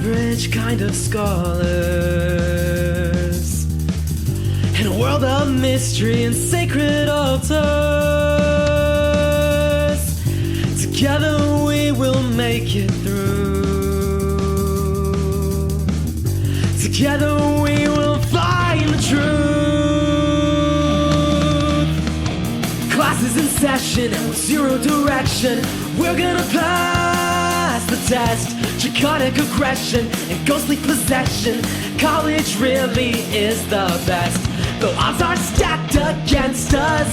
average kind of scholars in a world of mystery and sacred altars. Together we will make it through. Together we will find the truth. Class is in session with zero direction. We're gonna pass the test. Draconic aggression and ghostly possession. College really is the best. The odds are stacked against us,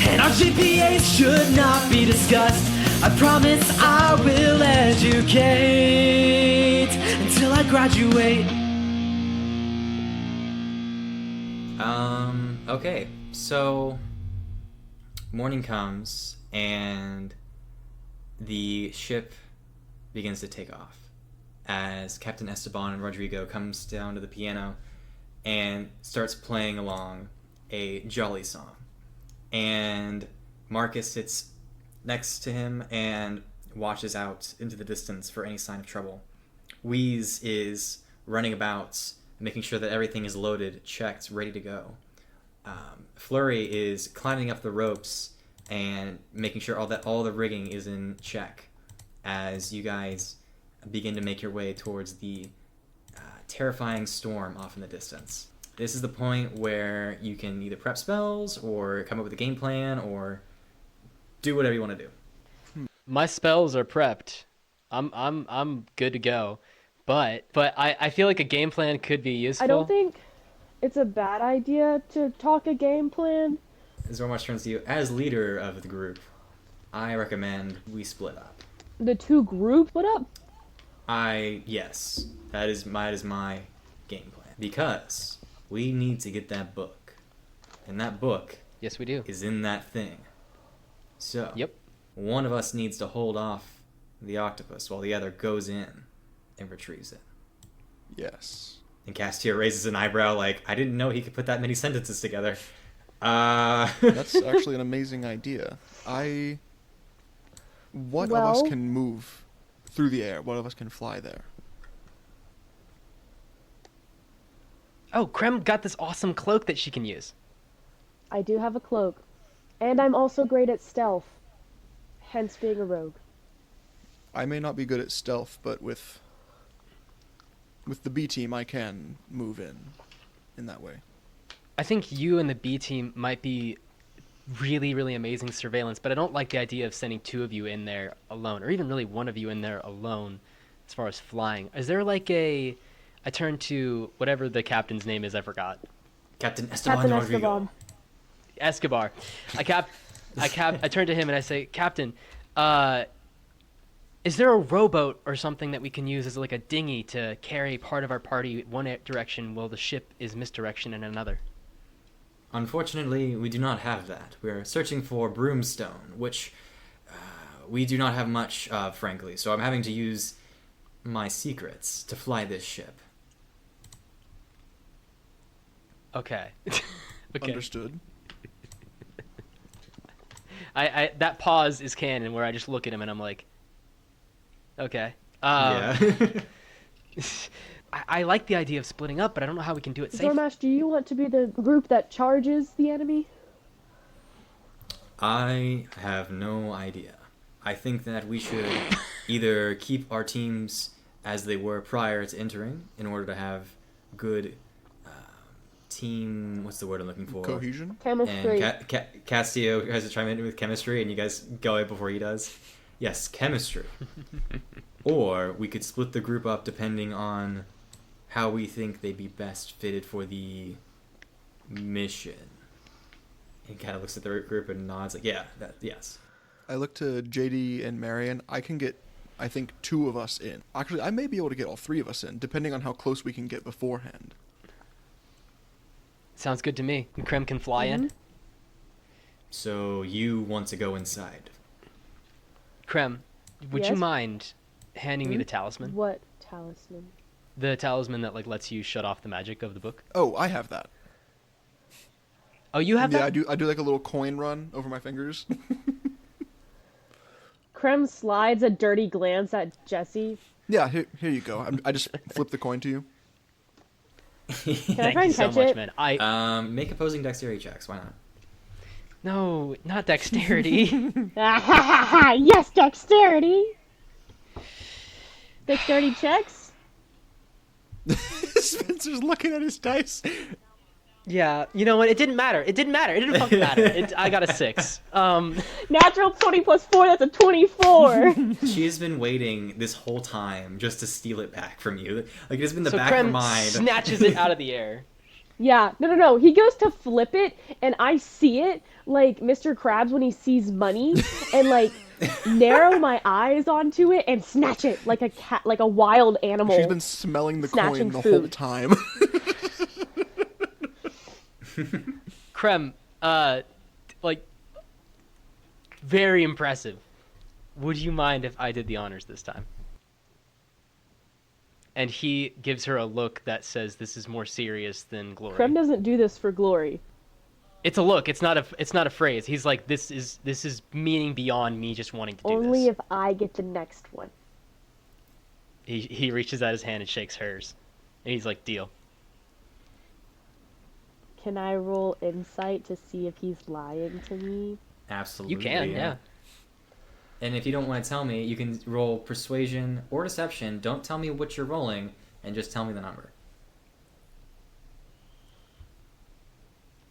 and our GPAs should not be discussed. I promise I will educate until I graduate. Okay, so morning comes and the ship begins to take off as Captain Esteban and Rodrigo comes down to the piano and starts playing along a jolly song. And Marcus sits next to him and watches out into the distance for any sign of trouble. Wheeze is running about, making sure that everything is loaded, checked, ready to go. Flurry is climbing up the ropes and making sure all the rigging is in check as you guys begin to make your way towards the terrifying storm off in the distance. This is the point where you can either prep spells or come up with a game plan or do whatever you want to do. My spells are prepped. I'm good to go. But I feel like a game plan could be useful. I don't think it's a bad idea to talk a game plan. Zormash turns to you. As leader of the group, I recommend we split up. The two groups split up? Yes. That is my game plan. Because we need to get that book. And that book Yes, we do. is in that thing. So, Yep. one of us needs to hold off the octopus while the other goes in and retrieves it. Yes. And Castiel raises an eyebrow like, I didn't know he could put that many sentences together. That's actually an amazing idea. What of us can move through the air? What of us can fly there? Oh, Krem got this awesome cloak that she can use. I do have a cloak. And I'm also great at stealth. Hence being a rogue. I may not be good at stealth, but with the B team, I can move in that way. I think you and the B team might be really, really amazing surveillance, but I don't like the idea of sending two of you in there alone, or even really one of you in there alone as far as flying. Is there like I turn to whatever the captain's name is, I forgot. Captain Esteban Captain Rodrigo. Escobar. Escobar. I turn to him and I say, Captain, is there a rowboat or something that we can use as like a dinghy to carry part of our party one direction while the ship is misdirection in another? Unfortunately, we do not have that. We're searching for broomstone, which we do not have much of, frankly, so I'm having to use my secrets to fly this ship. Okay. Okay. Understood. I that pause is canon where I just look at him and I'm like, okay. Yeah. I like the idea of splitting up, but I don't know how we can do it safely. Zormash, do you want to be the group that charges the enemy? I have no idea. I think that we should either keep our teams as they were prior to entering in order to have good team... What's the word I'm looking for? Cohesion? Chemistry. And Castillo has to chime in with chemistry, and you guys go ahead before he does. Yes, chemistry. Or we could split the group up depending on how we think they'd be best fitted for the mission. He kind of looks at the group and nods like, yeah, yes. I look to JD and Marion. I can get, I think, 2 of us in. Actually, I may be able to get all 3 of us in, depending on how close we can get beforehand. Sounds good to me. And Krem can fly in. So you want to go inside? Krem, would you Yes? mind handing me the talisman? What talisman? The talisman that like lets you shut off the magic of the book. Oh, I have that. Oh, you have Yeah, that? I do like a little coin run over my fingers. Krem slides a dirty glance at Jesse. Yeah, here you go. I just flip the coin to you. Can I Thank try you and so catch much, it? man. Make opposing dexterity checks. Why not? No, not dexterity. Yes, dexterity. Dexterity checks. Spencer's looking at his dice. Yeah, you know what? It didn't matter. It didn't matter. It didn't fucking matter. I got a 6. Natural 20 plus 4. That's a 24. She's been waiting this whole time just to steal it back from you. Like, it's been the So back of her Krem mind. snatches it out of the air. Yeah, no. He goes to flip it, and I see it like Mr. Krabs when he sees money, and like narrow my eyes onto it and snatch it like a cat, like a wild animal. She's been smelling the Snatching coin the whole food. time. Krem, like, very impressive. Would you mind if I did the honors this time? And he gives her a look that says this is more serious than glory. Krem doesn't do this for glory. It's a look. It's not a phrase. He's like, this is meaning beyond me just wanting to do Only this. if I get the next one. He reaches out his hand and shakes hers, and he's like, deal. Can I roll insight to see if he's lying to me? Absolutely. You can, yeah. And if you don't want to tell me, you can roll persuasion or deception. Don't tell me what you're rolling, and just tell me the number.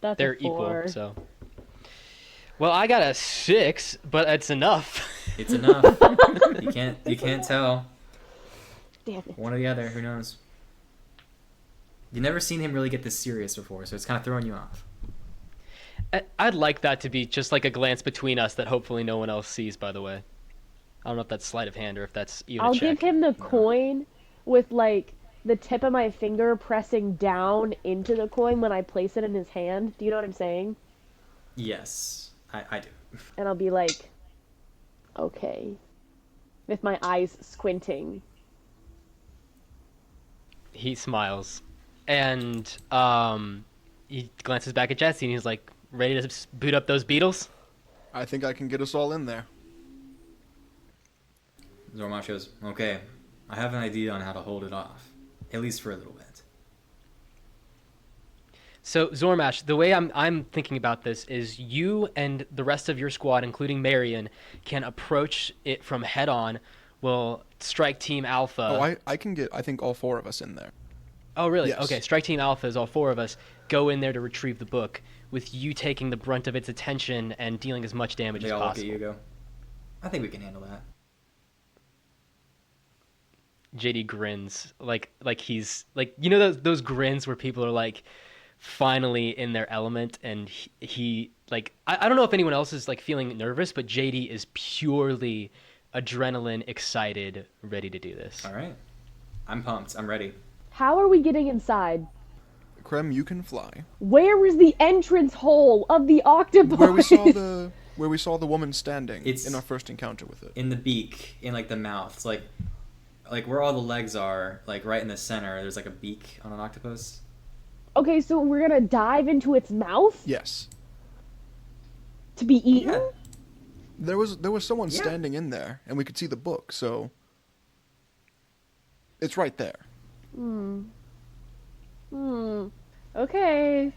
That's They're a 4. equal, so. Well, I got a 6, but it's enough. It's enough. You can't tell. Damn it. One or the other. Who knows? You've never seen him really get this serious before, so it's kind of throwing you off. I'd like that to be just like a glance between us that hopefully no one else sees, by the way. I don't know if that's sleight of hand or if that's even I'll a check. give him the coin with like the tip of my finger pressing down into the coin when I place it in his hand. Do you know what I'm saying? Yes, I do. And I'll be like, okay. With my eyes squinting. He smiles. And he glances back at Jesse and he's like, ready to boot up those beetles? I think I can get us all in there. Zormash goes, okay, I have an idea on how to hold it off. At least for a little bit. So, Zormash, the way I'm thinking about this is you and the rest of your squad, including Marion, can approach it from head on. We'll strike Team Alpha. Oh, I can get, I think, all 4 of us in there. Oh, really? Yes. Okay, strike Team Alpha is all 4 of us. Go in there to retrieve the book, with you taking the brunt of its attention and dealing as much damage They as all look possible. at you and go, I think we can handle that. JD grins like he's like, you know, those grins where people are like finally in their element, and he like I don't know if anyone else is like feeling nervous, but JD is purely adrenaline excited, ready to do this. All right. I'm pumped. I'm ready. How are we getting inside? Krem, you can fly. Where is the entrance hole of the octopus? Where we saw the woman standing It's- in our first encounter with it. In the beak, in like the mouth. It's like where all the legs are, like right in the center, there's like a beak on an octopus. Okay, so we're gonna dive into its mouth Yes. to be eaten? Yeah. There was someone Yeah. standing in there, and we could see the book, so it's right there. Okay.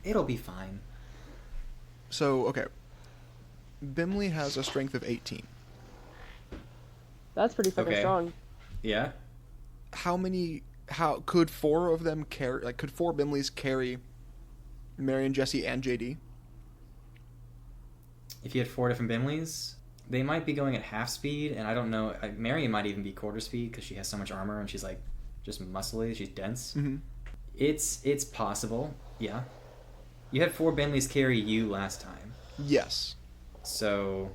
It'll be fine. So, okay. Bimley has a strength of 18. That's pretty fucking Okay. strong. Yeah? How could 4 of them carry, like, could 4 Bimleys carry Marion, Jesse, and JD? If you had 4 different Bimleys, they might be going at half speed, and I don't know. Marion might even be quarter speed because she has so much armor and she's like just muscly. She's dense. Mm-hmm. It's possible. Yeah. You had 4 Bimleys carry you last time, Yes. so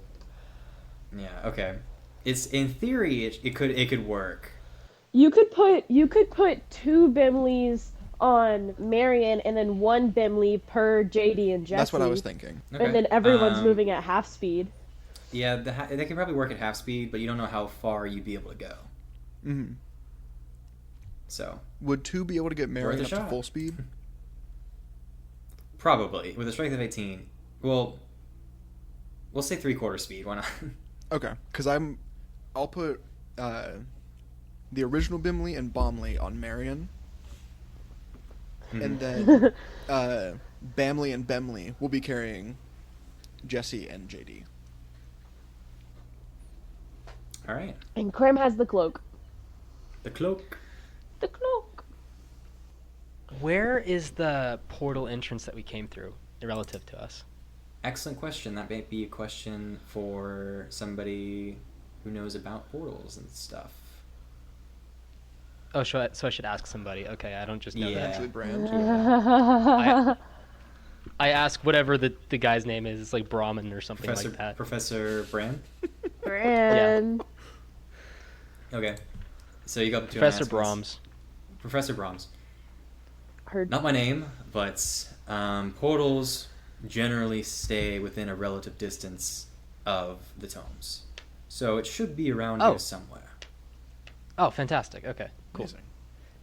yeah. Okay. It's in theory it could work. You could put 2 Bimleys on Marion and then 1 Bimley per JD and Jesse. That's what I was thinking. Okay. And then everyone's Um, moving at half speed. Yeah, they can probably work at half speed, but you don't know how far you'd be able to go. Mm-hmm. So Would 2 be able to get Marion a up to shot. full speed? probably with a strength of 18. Well, we'll say 3/4 speed. Why not? Okay, because I'll put the original Bimley and Bomley on Marion. Mhm. And then Bamley and Bemley will be carrying Jesse and JD. All right. And Krem has the cloak. The cloak. The cloak. Where is the portal entrance that we came through relative to us? Excellent question. That might be a question for somebody who knows about portals and stuff. Oh, so I should ask somebody. Okay, I don't just know Yeah. that. Actually, Brand. I ask whatever the guy's name is. It's like Brahmin or something Professor like that. Professor Bran. Brand. Okay. So you got the two Professor announcements. Brahms. Professor Brahms. Heard. Not my name, but portals generally stay within a relative distance of the tomes. So it should be around Oh. here somewhere. Oh, fantastic. Okay, cool. Amazing.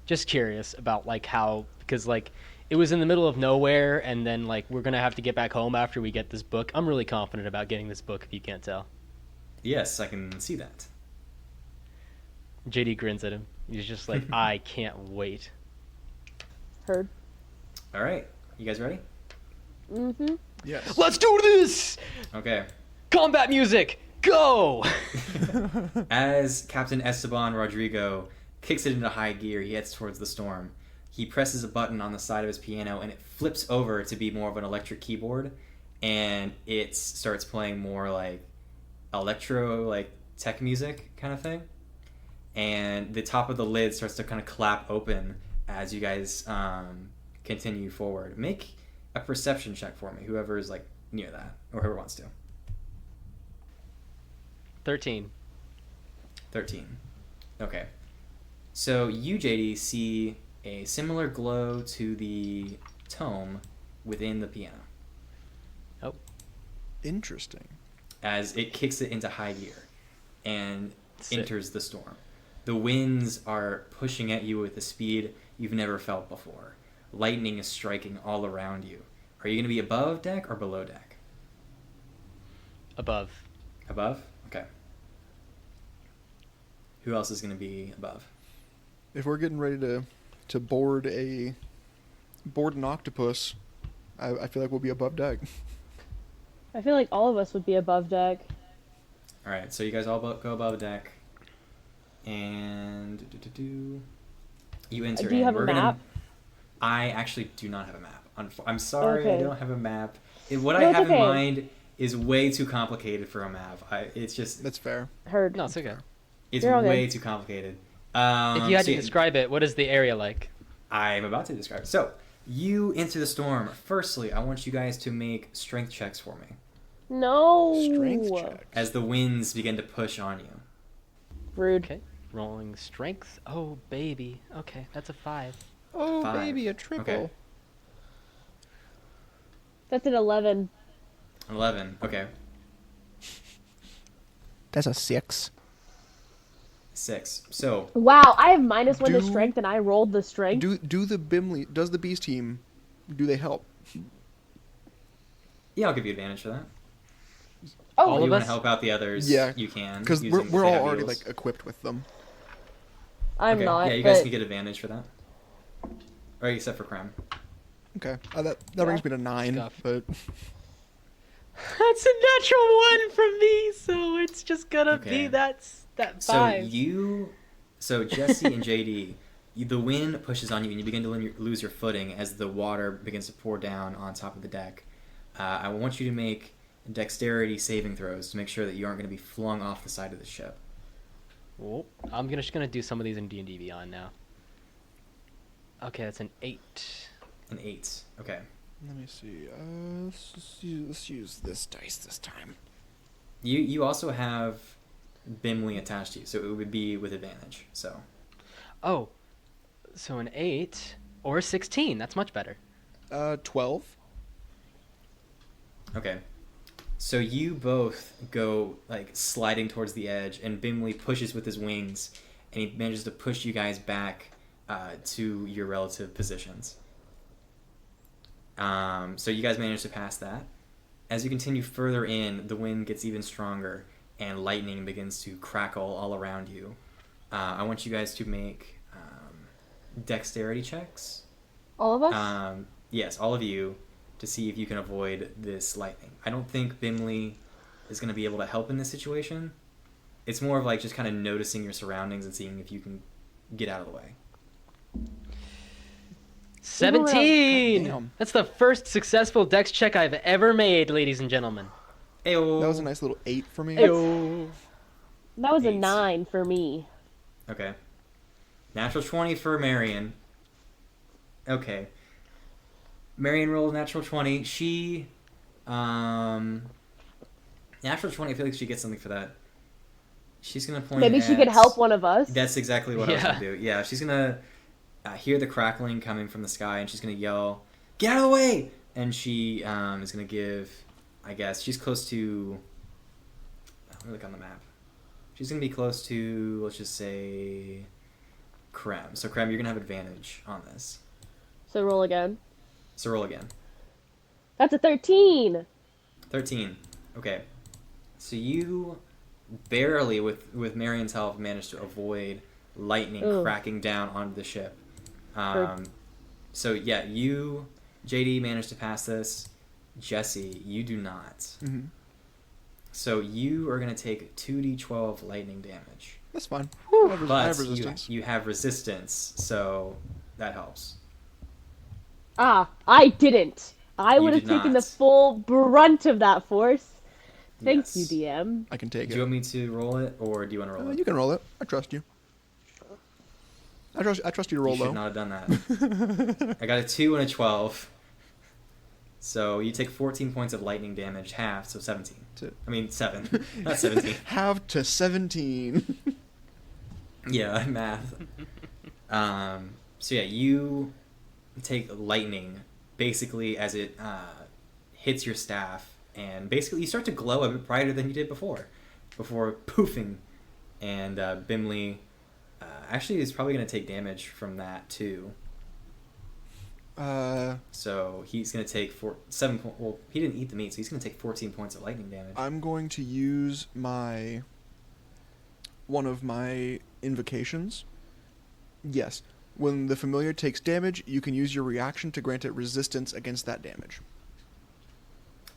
Just curious about like how, because like it was in the middle of nowhere, and then like we're gonna have to get back home after we get this book. I'm really confident about getting this book. If you can't tell, Yes, I can see that. JD grins at him. He's just like, I can't wait. Heard. All right. You guys ready? Mm-hmm. Yes. Let's do this! Okay. Combat music, go! As Captain Esteban Rodrigo kicks it into high gear, he heads towards the storm. He presses a button on the side of his piano, and it flips over to be more of an electric keyboard, and it starts playing more like electro, like tech music kind of thing. And the top of the lid starts to kind of clap open as you guys continue forward. Make a perception check for me, whoever is like near that, or whoever wants to. 13. 13. Okay. So you, JD, see a similar glow to the tome within the piano Oh, Interesting. as it kicks it into high gear and Sick. enters the storm. The winds are pushing at you with a speed you've never felt before. Lightning is striking all around you. Are you going to be above deck or below deck? above. Above? Okay. Who else is going to be above? If we're getting ready to board an octopus, I feel like we'll be above deck. I feel like all of us would be above deck. All right, so you guys all go above deck, and you enter. Do you in. have a We're map? I actually do not have a map. I'm sorry, I Okay. don't have a map. What No, I it's have in okay. mind is way too complicated for a map. It's just That's fair. Heard. No, it's okay. it's You're all way good. too complicated. If you had so to describe it, what is the area like? I'm about to describe it. So you enter the storm. Firstly, I want you guys to make strength checks for me No. Strength check. as the winds begin to push on you. Rude. Okay. Rolling strength. Oh, baby. Okay, that's a 5. Oh, 5. baby, a triple. Okay. That's an 11. 11. Okay. That's a 6. 6. So Wow, I have -1 to Do- strength and I rolled the strength. Does the Beast team, do they help? yeah, I'll give you advantage for that. All Oh, If of you want us? to help out the others, Yeah, you can. Because using- we're if they all have already heals. like equipped with them. I'm Okay, not. yeah, you guys but can get advantage for that. Or except for Creme. Okay, that brings me to 9. Scuff. But That's a natural 1 from me, so it's just gonna Okay. be that So 5. so Jesse and JD, the wind pushes on you and you begin to lose your footing as the water begins to pour down on top of the deck. I want you to make dexterity saving throws to make sure that you aren't going to be flung off the side of the ship. Oh, I'm just gonna do some of these in D&D Beyond now. Okay, that's an 8. An 8. Okay. let me see. Let's use this dice this time. You also have Bimley attached to you, so it would be with advantage. So Oh, so an 8 or a 16. That's much better. 12. okay. So you both go like sliding towards the edge, and Bimley pushes with his wings, and he manages to push you guys back to your relative positions. So you guys manage to pass that. As you continue further in, the wind gets even stronger, and lightning begins to crackle all around you. I want you guys to make dexterity checks. All of us? Yes, all of you, to see if you can avoid this lightning. I don't think Bimley is going to be able to help in this situation. It's more of like just kind of noticing your surroundings and seeing if you can get out of the way. 17. Goddamn. That's the first successful dex check I've ever made, ladies and gentlemen. Ayo. That was a nice little 8 for me. Ayo. That was a 8. 9 for me. Okay. Natural 20 for Marion. Okay. Marion rolled natural 20. She, natural 20, I feel like she gets something for that. She's going to point Maybe she could help one of us. That's exactly what I was Yeah. going to do. Yeah, she's going to hear the crackling coming from the sky, and she's going to yell, "Get out of the way!" And she is going to give, I guess, she's close to, let me look on the map. She's going to be close to, let's just say, Krem. So, Krem, you're going to have advantage on this. So roll again. So, roll again. That's a 13. 13. Okay. So, you barely, with Marion's help, managed to avoid lightning Ooh. cracking down onto the ship. Good. So, yeah, you, JD, managed to pass this. Jesse, you do not. Mm-hmm. So, you are going to take 2d12 lightning damage. That's fine. Whew. I have But resistance. you have resistance, so that helps. Ah, I didn't. I You would have did taken not. the full brunt of that force. Thank Yes. you, DM. I can take Do it. you want me to roll it, or do you want to roll it? You can roll it. I trust you. I trust you to roll You should low. not have done that. I got a 2 and a 12. So you take 14 points of lightning damage, half, so 17. I mean, 7. Not 17. Half to 17. Yeah, math. So yeah, you take lightning really as it hits your staff, and basically you start to glow a bit brighter than you did before poofing. And Bimley actually is probably going to take damage from that too. So he's going to take 7 points. Well, he didn't eat the meat, so he's going to take 14 points of lightning damage. I'm going to use one of my invocations. Yes. When the familiar takes damage, you can use your reaction to grant it resistance against that damage.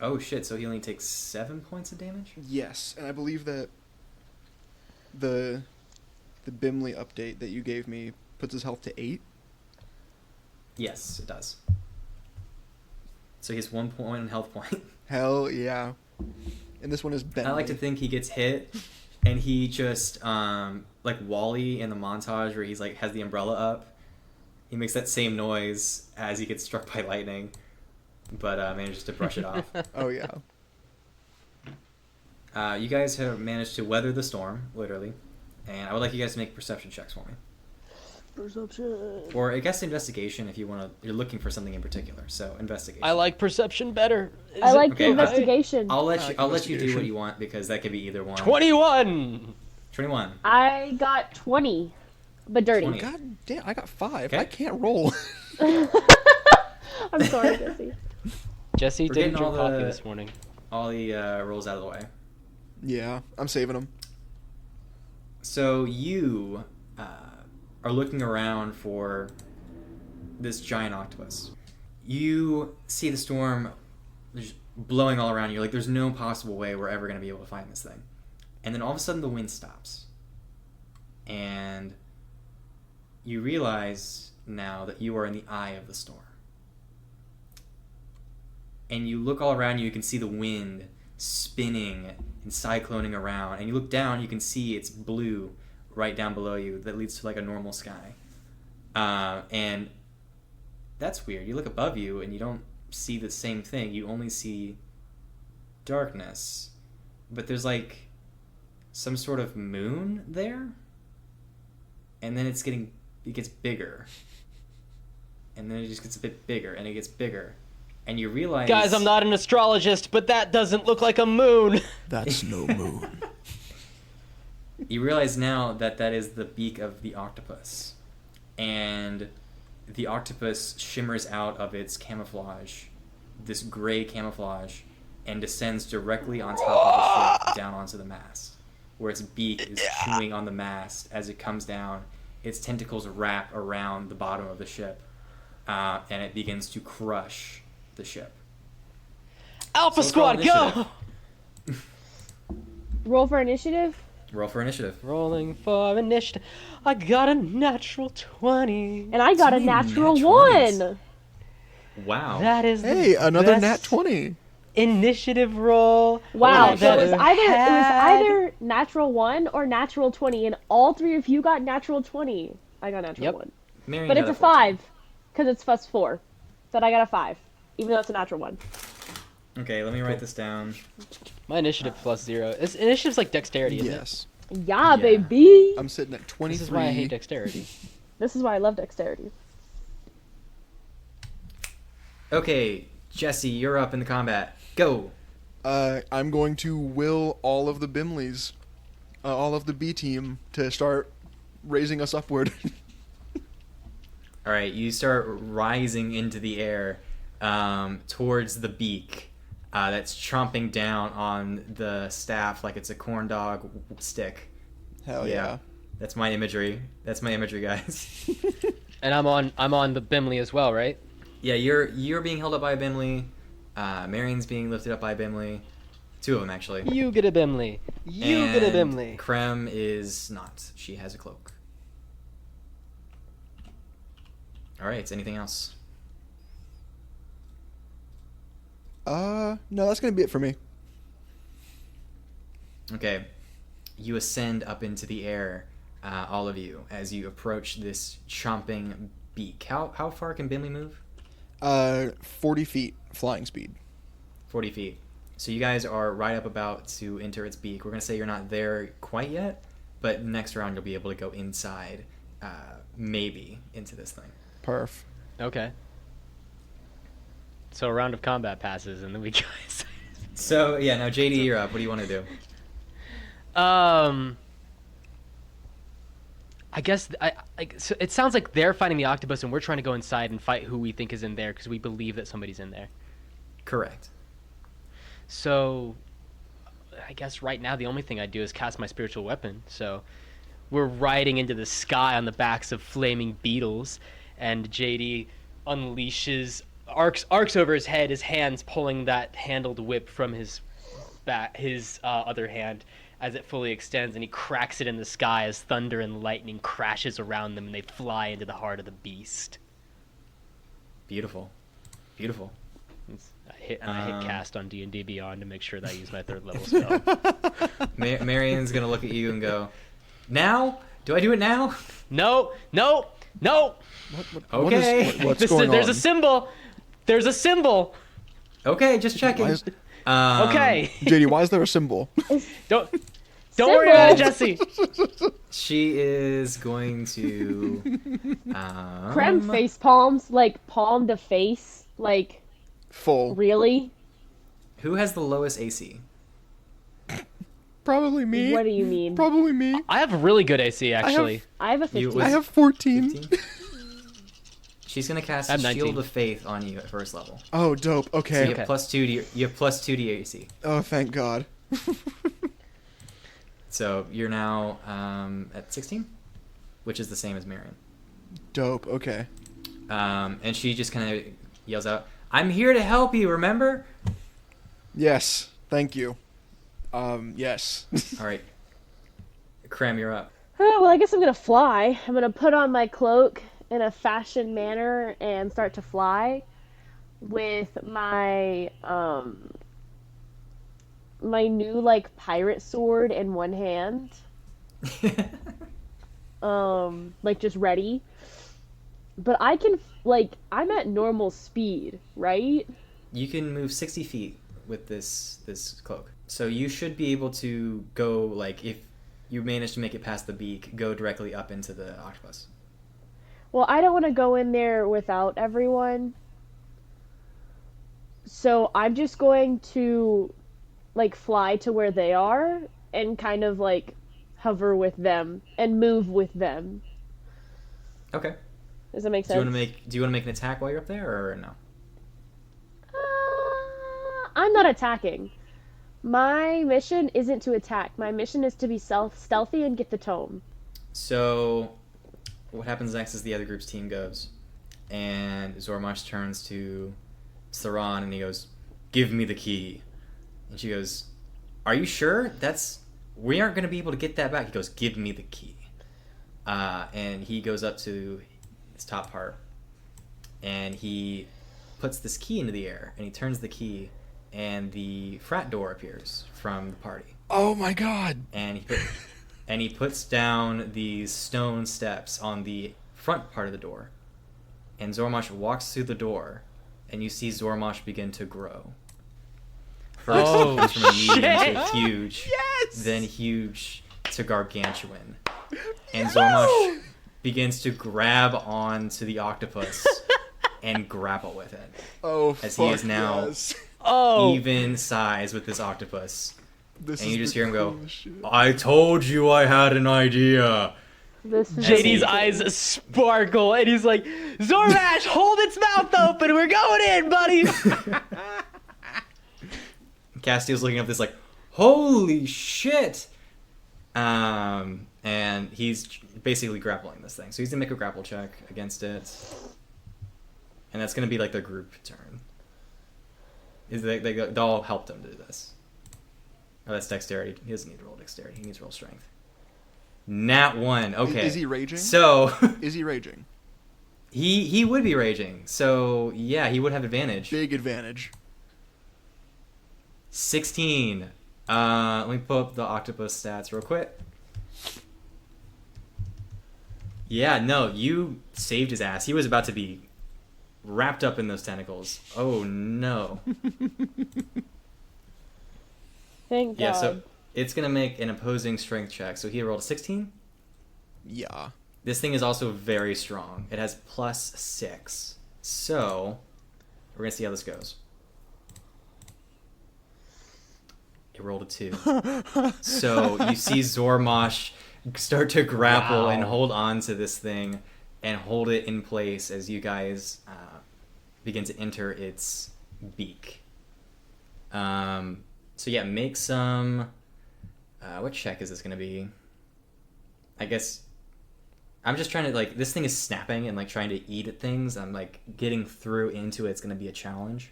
Oh shit, so he only takes 7 points of damage? Yes, and I believe that the Bimley update that you gave me puts his health to 8. Yes, it does. So he has 1 point in health point. Hell yeah. And this one is Bentley. I like to think he gets hit, and he just, like Wally in the montage where he's like, has the umbrella up. He makes that same noise as he gets struck by lightning, but manages to brush it off. Oh yeah. You guys have managed to weather the storm, literally, and I would like you guys to make perception checks for me. Perception. Or I guess investigation if you're looking for something in particular. So investigation. I like perception better. Is I it like okay, the investigation. I'll I let like you do what investigation. you want because that could be either one. 21. 21. I got 20, but dirty. 20. God damn, I got 5. Okay. I can't roll. I'm sorry, Jesse. Jesse We're didn't getting all drink coffee the- this morning. All the rolls out of the way. Yeah, I'm saving them. So you are looking around for this giant octopus. You see the storm just blowing all around you. Like, there's no possible way we're ever going to be able to find this thing. And then all of a sudden the wind stops. And you realize now that you are in the eye of the storm. And you look all around you, you can see the wind spinning and cycloning around. And you look down, you can see it's blue right down below you that leads to like a normal sky. And that's weird. You look above you and you don't see the same thing. You only see darkness. But there's like some sort of moon there. And then it gets bigger. And then it just gets a bit bigger and it gets bigger. And you realize... Guys, I'm not an astrologist, but that doesn't look like a moon. That's no moon. You realize now that that is the beak of the octopus. And the octopus shimmers out of its camouflage, this gray camouflage, and descends directly on top of the ship down onto the mast. where its beak is chewing on the mast as it comes down. Its tentacles wrap around the bottom of the ship, and it begins to crush the ship. Alpha So roll Squad, go! Roll for initiative. Roll for initiative. Rolling for initiative. I got a natural 20. And I got So a many natural nat 20s. 1. Wow. That is Hey, the another best nat 20. initiative roll. Wow, Holy so it was shit. either natural 1 or natural 20, and all three of you got natural 20. I got natural Yep. 1. Marion But got it's a 14. 5, because it's plus 4. So I got a 5, even though it's a natural 1. Okay, let me write this down. My initiative plus 0. Initiative's like dexterity, isn't Yes. Yeah, Yeah. baby! I'm sitting at 23. This is why I hate dexterity. This is why I love dexterity. Okay, Jesse, you're up in the combat. Go. I'm going to will all of the Bimleys, all of the B team, to start raising us upward. All right, you start rising into the air towards the beak that's chomping down on the staff like it's a corn dog stick. Hell yeah. That's my imagery. That's my imagery, guys. And I'm on the Bimley as well, right? Yeah, you're being held up by a Bimley. Marion's being lifted up by a Bimley. Two of them, actually. You get a Bimley. You get a And Bimley. Krem is not. She has a cloak. All right, anything else? No, that's gonna be it for me. Okay. You ascend up into the air, all of you, as you approach this chomping beak. How far can Bimley move? 40 feet flying speed. 40 feet. So you guys are right up about to enter its beak. We're going to say you're not there quite yet, but next round you'll be able to go inside, maybe, into this thing. Perf. Okay. So a round of combat passes, and then we go. So, yeah, now JD, you're up. What do you want to do? I guess so it sounds like they're fighting the octopus, and we're trying to go inside and fight who we think is in there because we believe that somebody's in there. Correct. So, I guess right now the only thing I do is cast my spiritual weapon. So, we're riding into the sky on the backs of flaming beetles, and JD unleashes arcs over his head, his hands pulling that handled whip from his back, his other hand, as it fully extends, and he cracks it in the sky as thunder and lightning crashes around them, and they fly into the heart of the beast. Beautiful. Beautiful. I hit cast on D&D Beyond to make sure that I use my 3rd level spell. Marion's going to look at you and go, now? Do I do it now? No! Okay. What's going on? There's a symbol! There's a symbol! Okay, just checking. Why is- Okay. JD, why is there a symbol? Don't worry about it, Jesse. She is going to... Creme face palms, like palm to face, like, Full. really? Who has the lowest AC? Probably me. What do you mean? Probably me. I have really good AC, actually. I have a 15. I have 14. 15? She's going to cast I have 19. Shield of Faith on you at first level. Oh, dope. So Okay. you have plus 2 to you have plus 2 to your AC. Oh, thank God. So you're now at 16, which is the same as Marion. Dope. Okay. And she just kind of yells out, "I'm here to help you, remember?" Yes. Thank you. Yes. All right. Krem, you're up. Oh, well, I guess I'm gonna fly. I'm gonna put on my cloak in a fashion manner and start to fly with my my new like pirate sword in one hand. Like just ready. But I can like I'm at normal speed, right? You can move 60 feet with this cloak. So you should be able to go, like, if you manage to make it past the beak, go directly up into the octopus. Well, I don't want to go in there without everyone. So I'm just going to like fly to where they are and kind of like hover with them and move with them. Okay. Does that make Do sense? you want to make an attack while you're up there, or no? I'm not attacking. My mission isn't to attack. My mission is to be stealthy and get the tome. So, what happens next is the other group's team goes, and Zormash turns to Saran and he goes, "Give me the key." And she goes, "Are you sure? We aren't going to be able to get that back." He goes, "Give me the key." And he goes up to his top part, and he puts this key into the air, and he turns the key, and the frat door appears from the party. Oh my god! And he puts down these stone steps on the front part of the door, and Zormash walks through the door, and you see Zormash begin to grow. First, Oh, he goes from a medium shit. to huge, Yes! then huge to gargantuan. And Zormash begins to grab onto the octopus and grapple with it. Oh, As fuck he is now yes. Oh, even size with this octopus. This And is you just the hear him go, coolest shit. "I told you I had an idea." This is JD's he- eyes sparkle, and he's like, "Zormash, hold its mouth open. We're going in, buddy." Castiel's looking up this like, "Holy shit!" And he's basically grappling this thing. So he's gonna make a grapple check against it, and that's gonna be like the group turn. They all helped him do this. Oh, that's dexterity. He doesn't need to roll dexterity. He needs to roll strength. Nat 1. Okay. Is he raging? So Is he raging? he would be raging. So yeah, he would have advantage. Big advantage. 16. Let me pull up the octopus stats real quick. Yeah, no, you saved his ass. He was about to be wrapped up in those tentacles. Oh no. Thank God. Yeah, so it's gonna make an opposing strength check. So he rolled a 16. Yeah. This thing is also very strong. It has +6. So we're gonna see how this goes. It rolled a 2. So you see Zormash start to grapple and Wow. hold on to this thing and hold it in place as you guys begin to enter its beak. So yeah, make some... what check is this going to be? I guess... I'm just trying to, like, this thing is snapping and, like, trying to eat at things. I'm, like, getting through into it's going to be a challenge.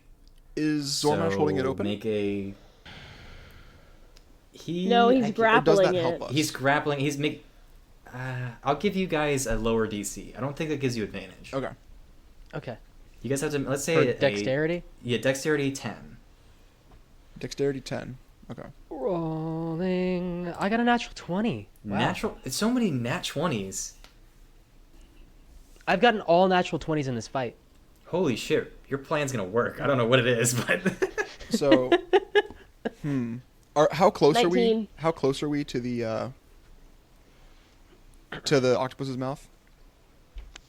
Is Zormash holding it open? Make a... No, he's Or does grappling that help it. us? He's grappling. He's make. I'll give you guys a lower DC. I don't think that gives you advantage. Okay. Okay. You guys have to. Let's say For dexterity? Yeah, dexterity 10. Dexterity 10. Okay. Rolling. I got a natural 20. Wow. Natural. It's so many nat 20s. I've gotten all natural 20s in this fight. Holy shit! Your plan's gonna work. I don't know what it is, but. So, how close are we? 19. How close are we to the octopus's mouth?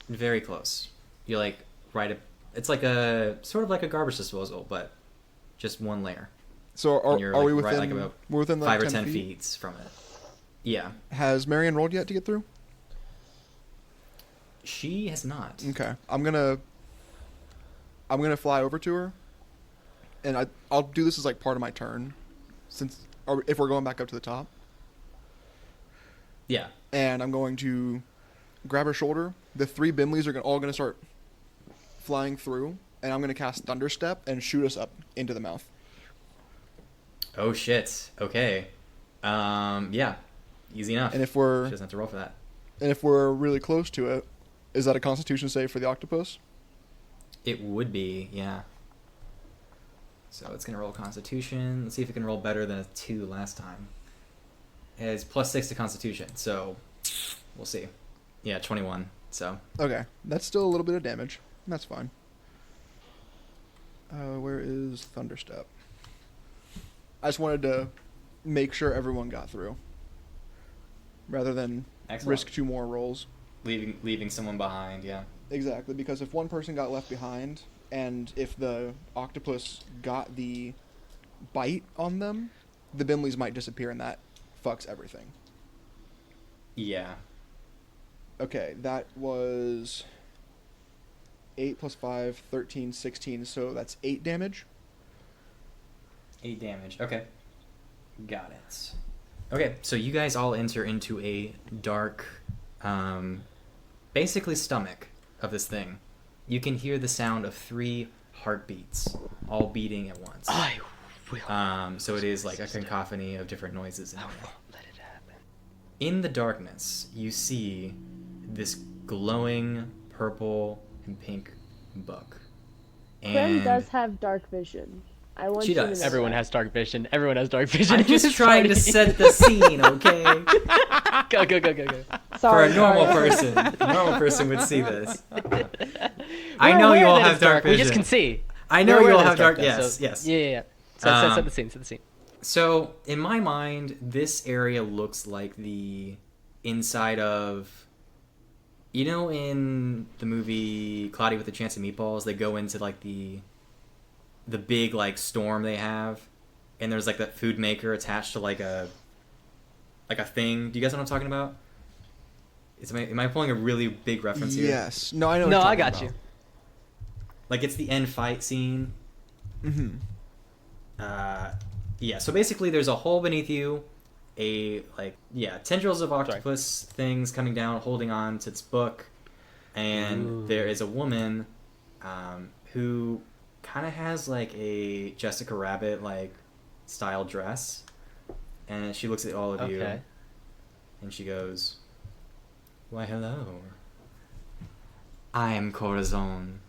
Very close. You're like right up. It's like a sort of like a garbage disposal, but just one layer. So And you're, are we like, right, within? like, about we're within like 5 or 10 10 feet. feet from it. Yeah, Has Marion rolled yet to get through? she has not. Okay. I'm gonna fly over to her, and I'll do this as like part of my turn, or if we're going back up to the top. Yeah. And I'm going to grab her shoulder. The 3 Bimleys are all gonna start flying through, and I'm gonna cast Thunderstep and shoot us up into the mouth. Oh shit. Okay. Yeah. Easy enough. And if She we're doesn't have to roll for that. really close to it, is that a Constitution save for the octopus? It would be, yeah. So it's gonna roll Constitution. Let's see if it can roll better than a 2 last time. It's +6 to Constitution, so we'll see. Yeah, 21. So Okay, that's still a little bit of damage. That's fine. Where is Thunderstep? I just wanted to make sure everyone got through, rather than excellent. risk 2 more rolls. Leaving someone behind. Yeah. Exactly, because if one person got left behind, and if the octopus got the bite on them, the Bimleys might disappear, and that fucks everything. Yeah. Okay, that was 8 plus 5, 13, 16, so that's 8 damage. 8 damage. Okay. Got it. Okay, so you guys all enter into a dark, basically stomach of this thing. You can hear the sound of 3 heartbeats, all beating at once. I will. So it is like a cacophony of different noises in I there. won't let it happen. In the darkness, you see this glowing purple and pink book. Clem does have dark vision. I want She you to does. know Everyone that. has dark vision. Everyone has dark vision. I'm in just this trying to party. set the scene, okay? Go. For Sorry, a normal sorry. person, a normal person would see this. I We're know you aware all that have it's dark vision. We just can see. I know We're you aware all that have it's dark. though, Yes, so- yes. Yeah. Set the scene. Set the scene. So in my mind, this area looks like the inside of, you know, in the movie Cloudy with a Chance of Meatballs, they go into like the big like storm they have, and there's like that food maker attached to like a thing. Do you guys know what I'm talking about? Am I pulling a really big reference here? Yes. No, I know. No, what I you're got talking you. Like it's the end fight scene. about. Mhm. Yeah, so basically there's a hole beneath you, tendrils of octopus things coming down, holding on to this book, and Ooh. there is a woman who kind of has like a Jessica Rabbit like style dress, and she looks at all of you, Okay. and she goes, "Why, hello. I am Corazon,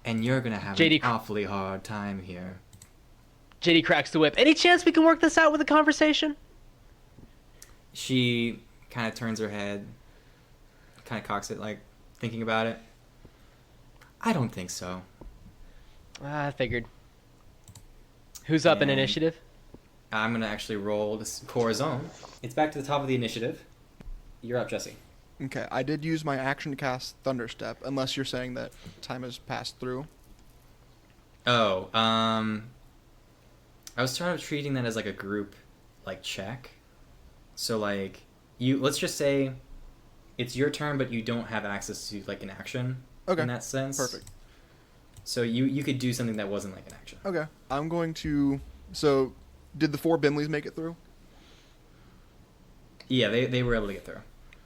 and you're gonna have JD an awfully hard time here." JD cracks the whip. Any chance we can work this out with a conversation? She kind of turns her head, kind of cocks it, like, thinking about it. I don't think so. I figured. Who's up in And- initiative? I'm going to actually roll this Corazon. It's back to the top of the initiative. You're up, Jesse. Okay, I did use my action to cast Thunderstep, unless you're saying that time has passed through. Oh, I was sort of treating that as, like, a group, like, check. So, like, let's just say it's your turn, but you don't have access to, like, an action Okay, in that sense. perfect. So you could do something that wasn't, like, an action. Okay, I'm going to... So, did the 4 Bimleys make it through? Yeah, they were able to get through,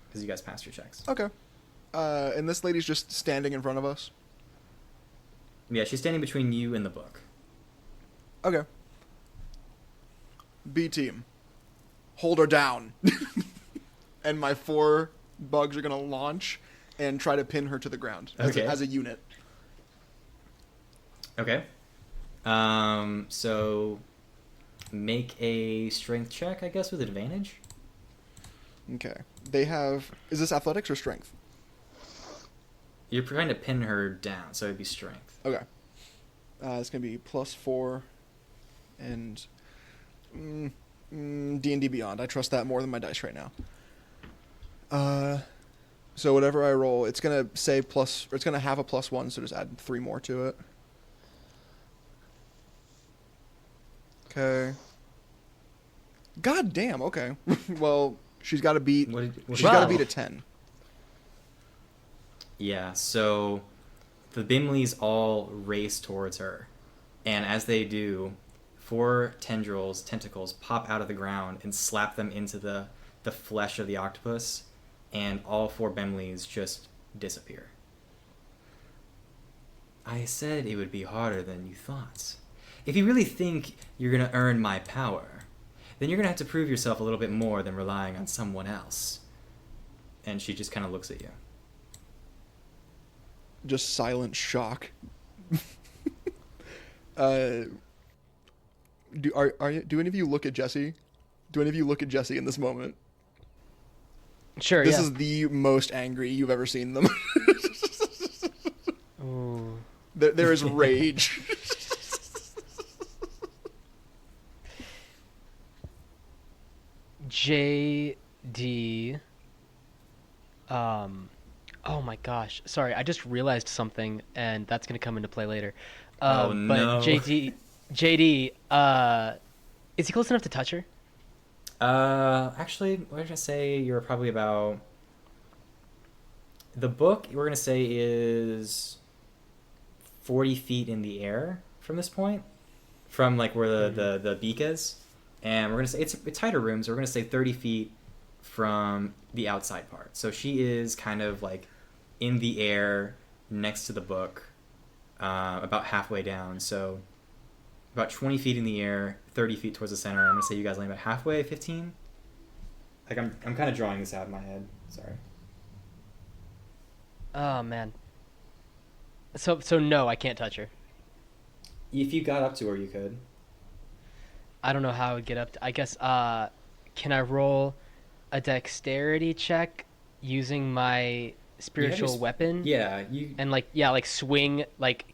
because you guys passed your checks. Okay. And this lady's just standing in front of us? Yeah, she's standing between you and the book. Okay. B team, hold her down. And my 4 bugs are going to launch and try to pin her to the ground Okay. as a unit. Okay. So make a strength check, I guess, with advantage. Okay. They have... Is this athletics or strength? You're trying to pin her down, so it'd be strength. Okay. It's going to be +4 and D&D Beyond. I trust that more than my dice right now. So whatever I roll, it's going to say plus... Or it's going to have a +1, so just add 3 more to it. Okay. God damn, okay. Well, she's got to beat... She's got to beat a 10. Yeah, so the Bimleys all race towards her. And as they do, 4 tentacles pop out of the ground and slap them into the flesh of the octopus, and all 4 Bimleys just disappear. I said it would be harder than you thought. If you really think you're going to earn my power, then you're going to have to prove yourself a little bit more than relying on someone else. And she just kind of looks at you. Just silent shock. Do any of you look at Jesse? Do any of you look at Jesse in this moment? Sure, This yeah. is the most angry you've ever seen them. Ooh. There is rage. JD. Oh my gosh. Sorry, I just realized something, and that's gonna come into play later. Oh, But no. JD, is he close enough to touch her? Actually, we're gonna say you're probably about... The book, we're gonna say, is 40 feet in the air from this point. From, like, where the beak is. and we're gonna say it's a tighter room, so we're gonna say 30 feet from the outside part. So she is kind of like in the air next to the book, about halfway down. So about 20 feet in the air, 30 feet towards the center. I'm gonna say you guys land about halfway, 15. Like I'm kind of drawing this out in my head. Sorry. Oh man. So no, I can't touch her. If you got up to her, you could. I don't know how I would get up to, I guess can I roll a dexterity check using my spiritual weapon? Yeah, you. And like swing, like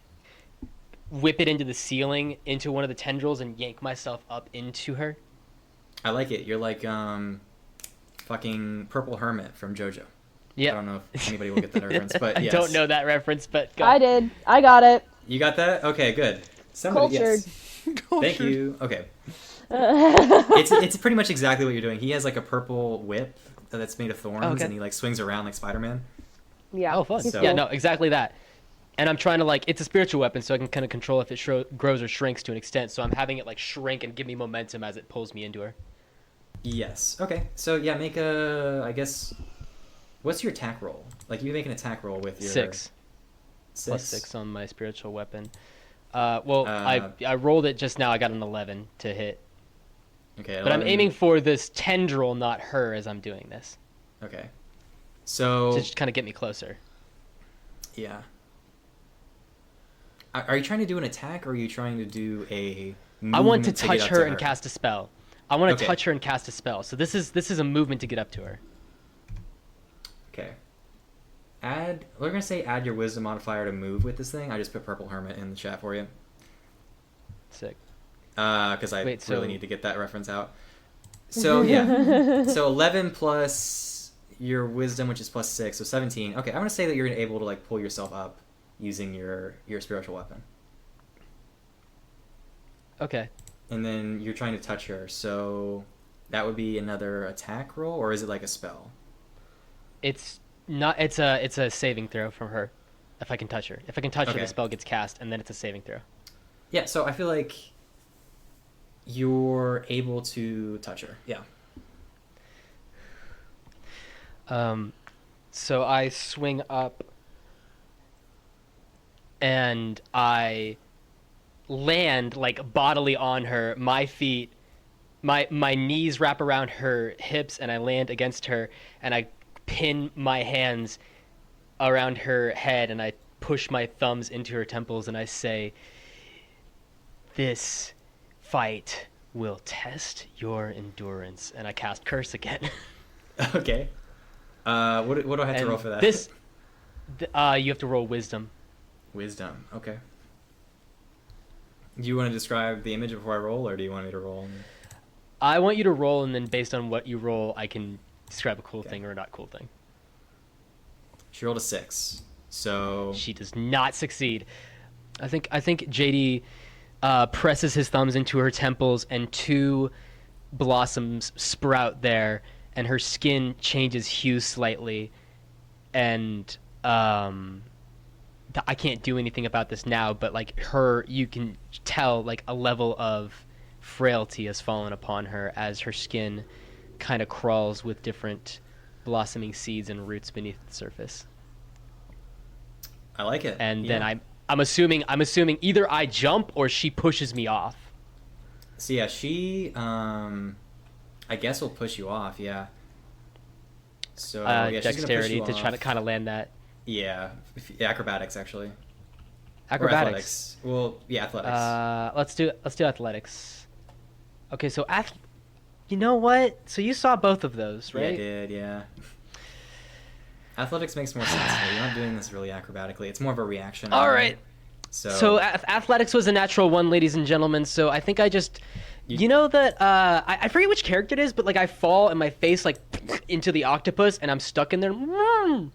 whip it into the ceiling, into one of the tendrils, and yank myself up into her. I like it. You're like fucking Purple Hermit from JoJo. Yeah. I don't know if anybody will get that reference, but yes. I don't know that reference, but go. I did. I got it. You got that? Okay, good. Somebody, Cultured. yes. Thank you. Okay. It's pretty much exactly what you're doing. He has like a purple whip that's made of thorns, and he like swings around like Spider-Man. Yeah. Oh, fun. So- Yeah, no, exactly that. And I'm trying to like, it's a spiritual weapon, so I can kind of control if it grows or shrinks to an extent. So I'm having it like shrink and give me momentum as it pulls me into her. Yes. Okay. So yeah, make a. I guess. What's your attack roll? Like you make an attack roll with your 6 6 plus 6 on my spiritual weapon. I rolled it just now. I got an 11 to hit. Okay. But I'm 11. aiming for this tendril, not her, as I'm doing this. Okay. So. To just kind of get me closer. Yeah. Are you trying to do an attack, or are you trying to do a? I want to movement get touch up her to and cast a spell. I want to Okay. touch her and cast a spell. So this is a movement to get up to her. Okay. We're gonna say add your wisdom modifier to move with this thing. I just put Purple Hermit in the chat for you. Sick. Because I Wait, really so- need to get that reference out. So yeah, so 11 plus your wisdom, which is plus 6, so 17. Okay, I'm gonna say that you're able to like pull yourself up using your spiritual weapon, Okay. and then you're trying to touch her. So that would be another attack roll, or is it like a spell? It's not. It's a saving throw from her. If I can touch her, if I can touch her, Okay. the spell gets cast, and then it's a saving throw. Yeah. So I feel like you're able to touch her. Yeah. So I swing up, and I land like bodily on her. My feet, my knees wrap around her hips, and I land against her, and I pin my hands around her head, and I push my thumbs into her temples, and I say, "This fight will test your endurance," and I cast Curse again. Okay. What do I have to And roll for that? You have to roll Wisdom. Wisdom. Okay. Do you want to describe the image before I roll, or do you want me to roll? I want you to roll, and then based on what you roll, I can describe a cool Okay. thing or a not cool thing. She rolled a 6, so She does not succeed. I think JD presses his thumbs into her temples, and 2 blossoms sprout there, and her skin changes hue slightly, and I can't do anything about this now, but like you can tell like a level of frailty has fallen upon her as her skin kind of crawls with different blossoming seeds and roots beneath the surface. I like it. And Yeah. then I'm assuming either I jump or she pushes me off. So yeah, she I guess will push you off. Yeah. So yeah, she's gonna push Dexterity you to try to off. kind of land that. Yeah, acrobatics actually. Or Acrobatics. Well, yeah, athletics. Let's do athletics. Okay, so you know what? So you saw both of those, Yeah, I right? did. Yeah. Athletics makes more sense. Though. You're not doing this really acrobatically. It's more of a reaction. All right. So Athletics was a natural 1, ladies and gentlemen. So I think I just, you know that I forget which character it is, but like I fall and my face like into the octopus and I'm stuck in there. So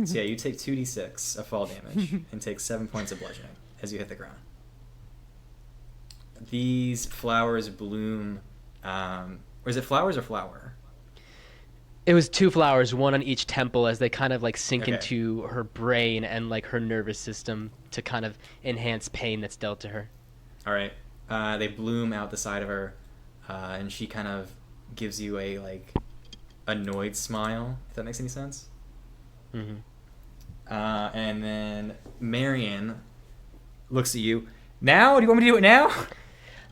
yeah, you take 2d6 of fall damage and take 7 points of bludgeoning as you hit the ground. These flowers bloom. Or is it flowers or flower? It was 2 flowers, 1 on each temple, as they kind of like sink Okay. into her brain and like her nervous system to kind of enhance pain that's dealt to her. All right. They bloom out the side of her. and she kind of gives you a like annoyed smile, if that makes any sense. Mm-hmm. And then Marion looks at you. Now? Do you want me to do it now?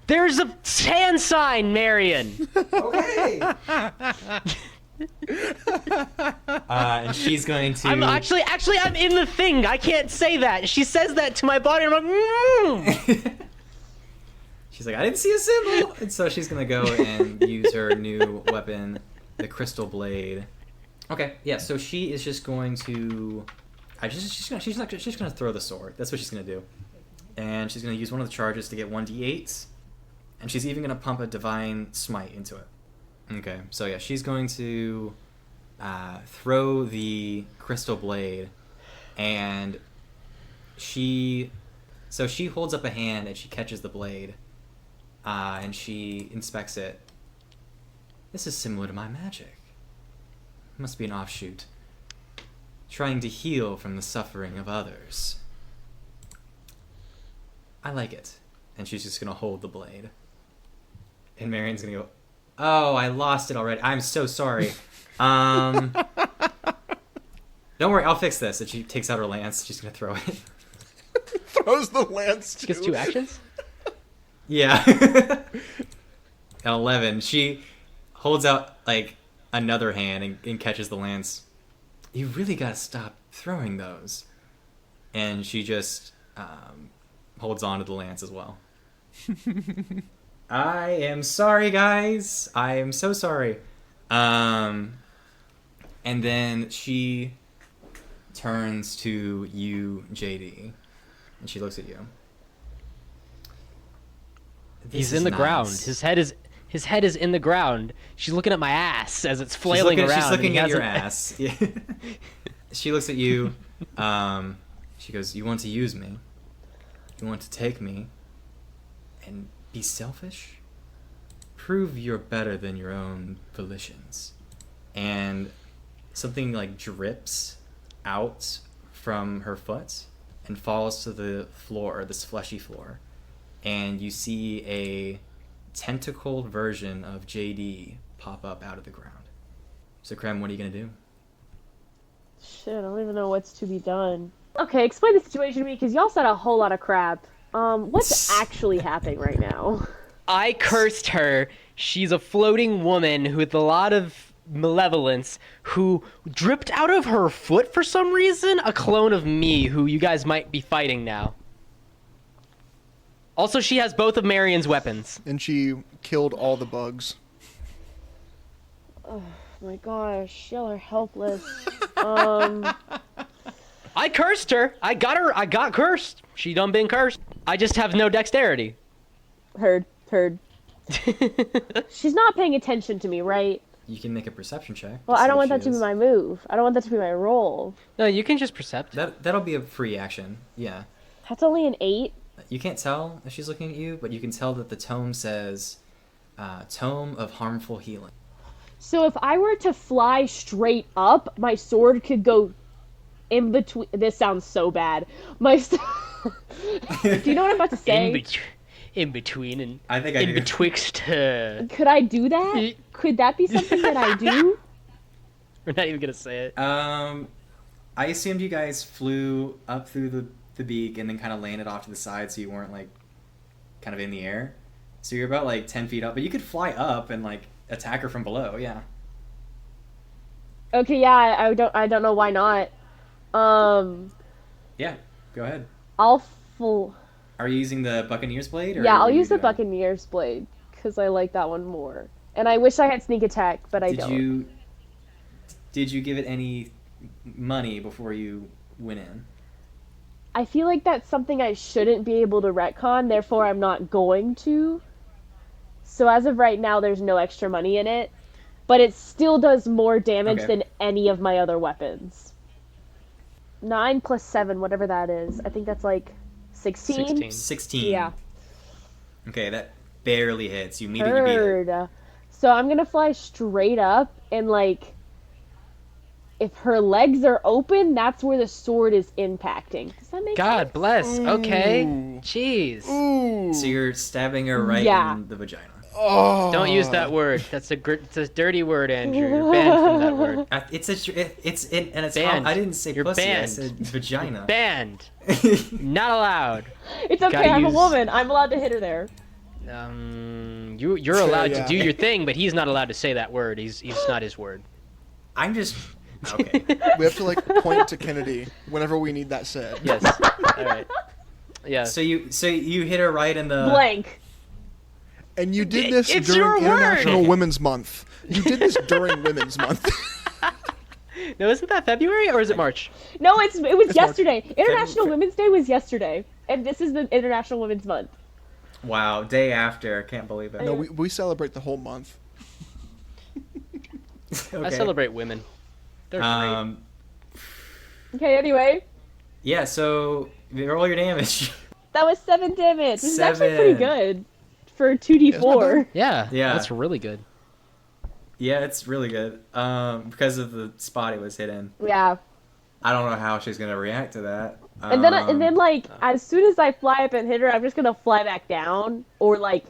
There's a hand sign, Marion. Okay. And she's going to. I'm actually I'm in the thing. I can't say that. She says that to my body, and I'm like, She's like, I didn't see a symbol, and so she's gonna go and use her new weapon, the crystal blade. Okay, yeah. So she is just going to. She's gonna throw the sword. That's what she's gonna do, and she's gonna use one of the charges to get 1d8s, and she's even gonna pump a divine smite into it. Okay, so yeah, she's going to throw the crystal blade, and she holds up a hand and she catches the blade, and she inspects it. This is similar to my magic. Must be an offshoot. Trying to heal from the suffering of others. I like it. And she's just gonna hold the blade. And Marion's gonna go, oh, I lost it already. I'm so sorry. Don't worry, I'll fix this. And she takes out her lance. She's gonna throw it. Throws the lance she gets 2 actions. Yeah. At 11, she holds out like another hand and catches the lance. You really gotta stop throwing those. And she just holds on to the lance as well. I am sorry, guys. I am so sorry. And then she turns to you, JD, and she looks at you. He's in the ground. His head is in the ground. She's looking at my ass as it's flailing around. She's looking at your ass. Yeah. She looks at you. She goes, "You want to use me? You want to take me and be selfish? Prove you're better than your own volitions." And something like drips out from her foot and falls to the floor, this fleshy floor. And you see a tentacled version of JD pop up out of the ground. So, Krem, what are you going to do? Shit, I don't even know what's to be done. Okay, explain the situation to me, because y'all said a whole lot of crap. What's actually happening right now? I cursed her. She's a floating woman with a lot of malevolence who dripped out of her foot for some reason. A clone of me who you guys might be fighting now. Also, she has both of Marion's weapons. And she killed all the bugs. Oh my gosh, y'all are helpless. I cursed her. I got cursed. She done been cursed. I just have no dexterity. Heard. She's not paying attention to me, right? You can make a perception check. Well, I don't want that to to be my move. I don't want that to be my role. No, you can just percept. That'll be a free action. Yeah. That's only an 8. You can't tell if she's looking at you, but you can tell that the tome says, Tome of Harmful Healing. So if I were to fly straight up, my sword could go in between. This sounds so bad. Do you know what I'm about to say? In between and I think I in do. betwixt. Could I do that? Could that be something that I do? We're not even gonna say it. I assumed you guys flew up through the beak and then kind of landed off to the side, so you weren't like kind of in the air. So you're about like 10 feet up, but you could fly up and like attack her from below. Yeah. Okay, yeah, I don't know why not. Yeah. Go ahead. Are you using the Buccaneer's blade? Or Yeah, what I'll are you use the doing? Buccaneer's blade because I like that one more. And I wish I had sneak attack, but I don't. Did you give it any money before you went in? I feel like that's something I shouldn't be able to retcon, therefore I'm not going to. So as of right now, there's no extra money in it, but it still does more damage Okay. than any of my other weapons. 9 plus 7, whatever that is. I think that's like 16? 16. Yeah. Okay, that barely hits. You immediately beat it. Heard. So I'm gonna fly straight up and like, if her legs are open, that's where the sword is impacting. Does that make God sense? bless. Okay. Ooh. Jeez. Ooh. So you're stabbing her right Yeah. in the vagina. Oh. Don't use that word. It's a dirty word, Andrew. You're banned from that word. And it's Banned. I didn't say You're pussy. I banned. said vagina. Banned. Not allowed. It's okay. Gotta I'm a use- woman. I'm allowed to hit her there. You're allowed Yeah. to do your thing, but he's not allowed to say that word. It's not his word. I'm just okay. We have to like point to Kennedy whenever we need that said. Yes. All right. Yeah. So you hit her right in the Blank. And you did this It's your during International word. Women's Month. You did this during Women's Month. No, isn't that February or is it March? No, it was March. yesterday. International February. Women's Day was yesterday, and this is the International Women's Month. wow day after. Can't believe it. No, we celebrate the whole month. Okay. I celebrate women. They're great. Okay. Anyway, Yeah. So roll your damage. that was 7 damage. This is actually 7. pretty good for Yeah, it's not 2d4. bad. Yeah. Yeah. That's really good. Yeah, it's really good. Because of the spot it was hit in. Yeah. I don't know how she's gonna react to that. And then like as soon as I fly up and hit her, I'm just gonna fly back down or like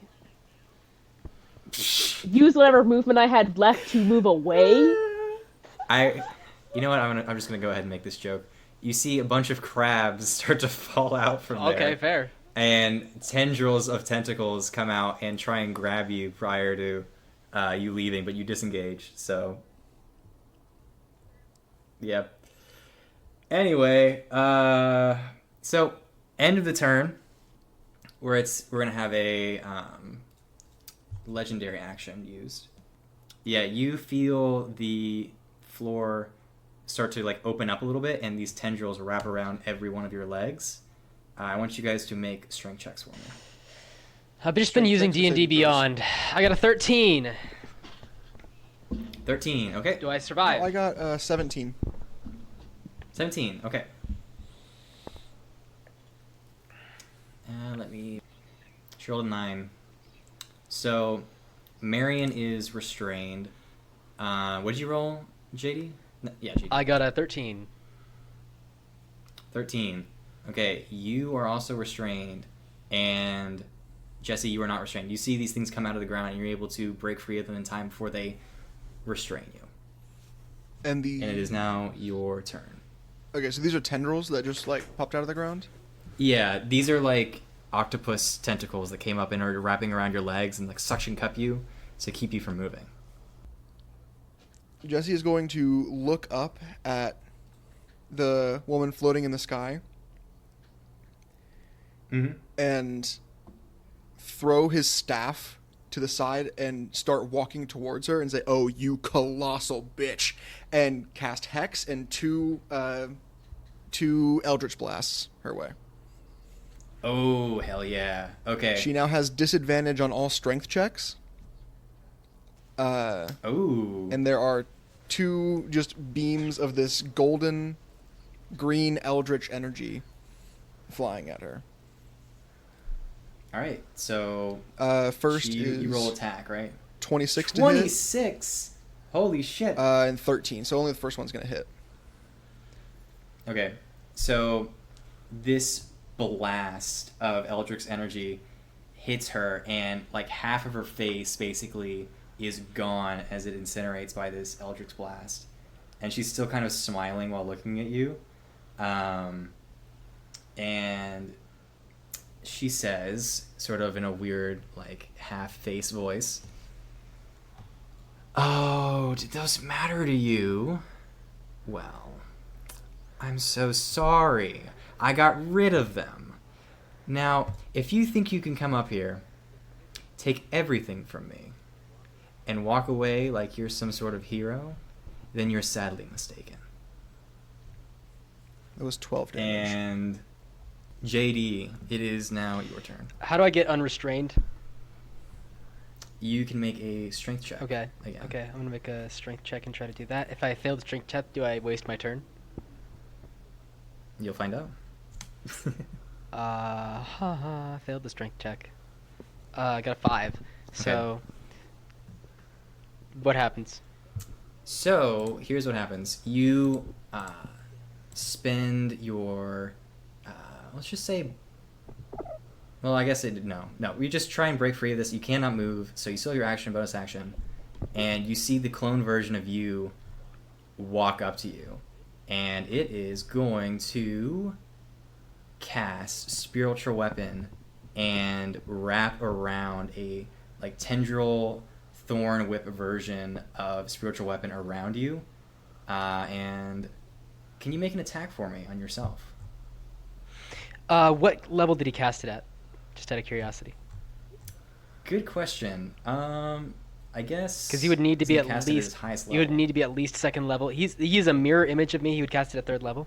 use whatever movement I had left to move away. You know what? I'm just gonna go ahead and make this joke. You see a bunch of crabs start to fall out from there. Okay, fair. And tendrils of tentacles come out and try and grab you prior to you leaving, but you disengage. So, yep. Anyway, so end of the turn, where we're gonna have a legendary action used. Yeah, you feel the floor start to like open up a little bit, and these tendrils wrap around every one of your legs. I want you guys to make strength checks for me. I've just been using checks to D&D save Beyond. I got a 13. 13. Okay. Do I survive? I got 17. 17. Okay. Let me. She rolled a 9. So, Marion is restrained. What did you roll, JD? No, yeah, JD. I got a 13. 13. Okay, you are also restrained, and Jesse, you are not restrained. You see these things come out of the ground, and you're able to break free of them in time before they restrain you. And And it is now your turn. Okay, so these are tendrils that just like popped out of the ground. Yeah, these are like octopus tentacles that came up and are wrapping around your legs and like suction cup you to keep you from moving. Jesse is going to look up at the woman floating in the sky Mm-hmm. and throw his staff to the side and start walking towards her and say, "Oh, you colossal bitch," and cast Hex and two Eldritch Blasts her way. Oh, hell yeah. Okay. She now has disadvantage on all strength checks. Oh. And there are two just beams of this golden green eldritch energy flying at her. All right. So First you is roll attack, right? 26 to hit, 26. Holy shit. and 13. So only the first one's going to hit. Okay. So this blast of Eldritch energy hits her, and like half of her face basically is gone as it incinerates by this Eldritch blast. And she's still kind of smiling while looking at you. And she says, sort of in a weird, like, half-face voice, "Oh, did those matter to you? Well, I'm so sorry. I got rid of them. Now, if you think you can come up here, take everything from me, and walk away like you're some sort of hero, then you're sadly mistaken." That was 12 damage. And JD, it is now your turn. How do I get unrestrained? You can make a strength check. Okay. Again. Okay, I'm gonna make a strength check and try to do that. If I fail the strength check, do I waste my turn? You'll find out. Failed the strength check. I got a 5. So, what happens? So, here's what happens. You spend your, let's Well, I guess no. We just try and break free of this. You cannot move, so you still have your action, bonus action, and you see the clone version of you walk up to you, and it is going to cast Spiritual Weapon and wrap around a like tendril thorn whip version of Spiritual Weapon around you. And can you make an attack for me on yourself? What level did he cast it at? Just out of curiosity. Good question. I guess Because he would need to be at cast it his least. highest He would level. need to be at least second level. He's a mirror image of me. He would cast it at third level.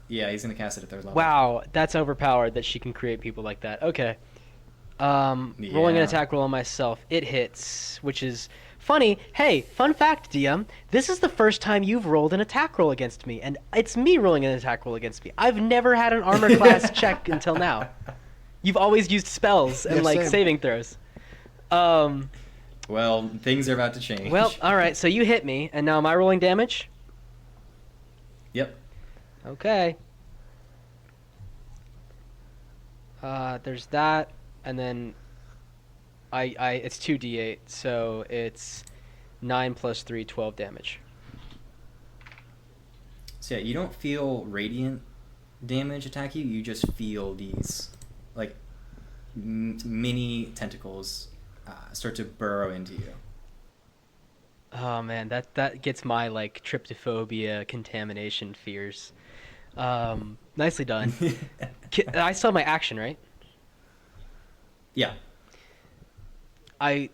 Yeah, he's gonna cast it at third level. Wow, that's overpowered that she can create people like that. Okay. Rolling an Yeah. attack roll on myself. It hits, which is funny. Hey, fun fact, DM. This is the first time you've rolled an attack roll against me, and it's me rolling an attack roll against me. I've never had an armor class check until now. You've always used spells and Yeah, like same. saving throws. Well, things are about to change. Well, all right. So you hit me, and now am I rolling damage? Yep. Okay. There's that, and then it's 2d8, so it's 9 plus 3, 12 damage. So yeah, you don't feel radiant damage attack you. You just feel these like mini tentacles start to burrow into you. Oh man, that gets my like tryptophobia contamination fears. Nicely done. I still have my action, right? Yeah. I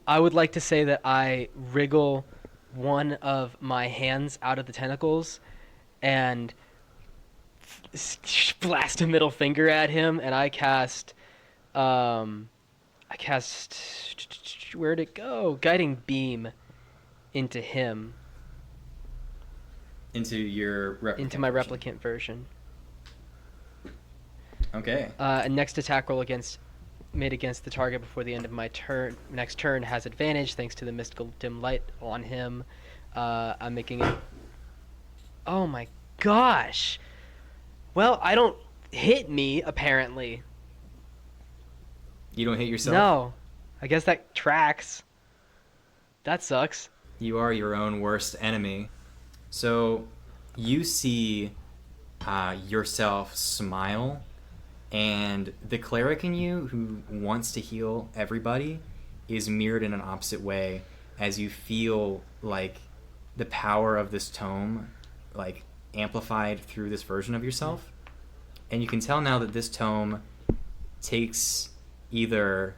would like to say that I wriggle one of my hands out of the tentacles and blast a middle finger at him, and I cast where'd it go? Guiding beam into him, Into your replicant into my version. replicant version. Okay. Next attack roll made against the target before the end of my next turn has advantage thanks to the mystical dim light on him. I'm making it. Oh my gosh! Well, I don't hit me apparently. You don't hit yourself? No, I guess that tracks. That sucks. You are your own worst enemy. So you see yourself smile, and the cleric in you who wants to heal everybody is mirrored in an opposite way as you feel like the power of this tome like amplified through this version of yourself. And you can tell now that this tome takes either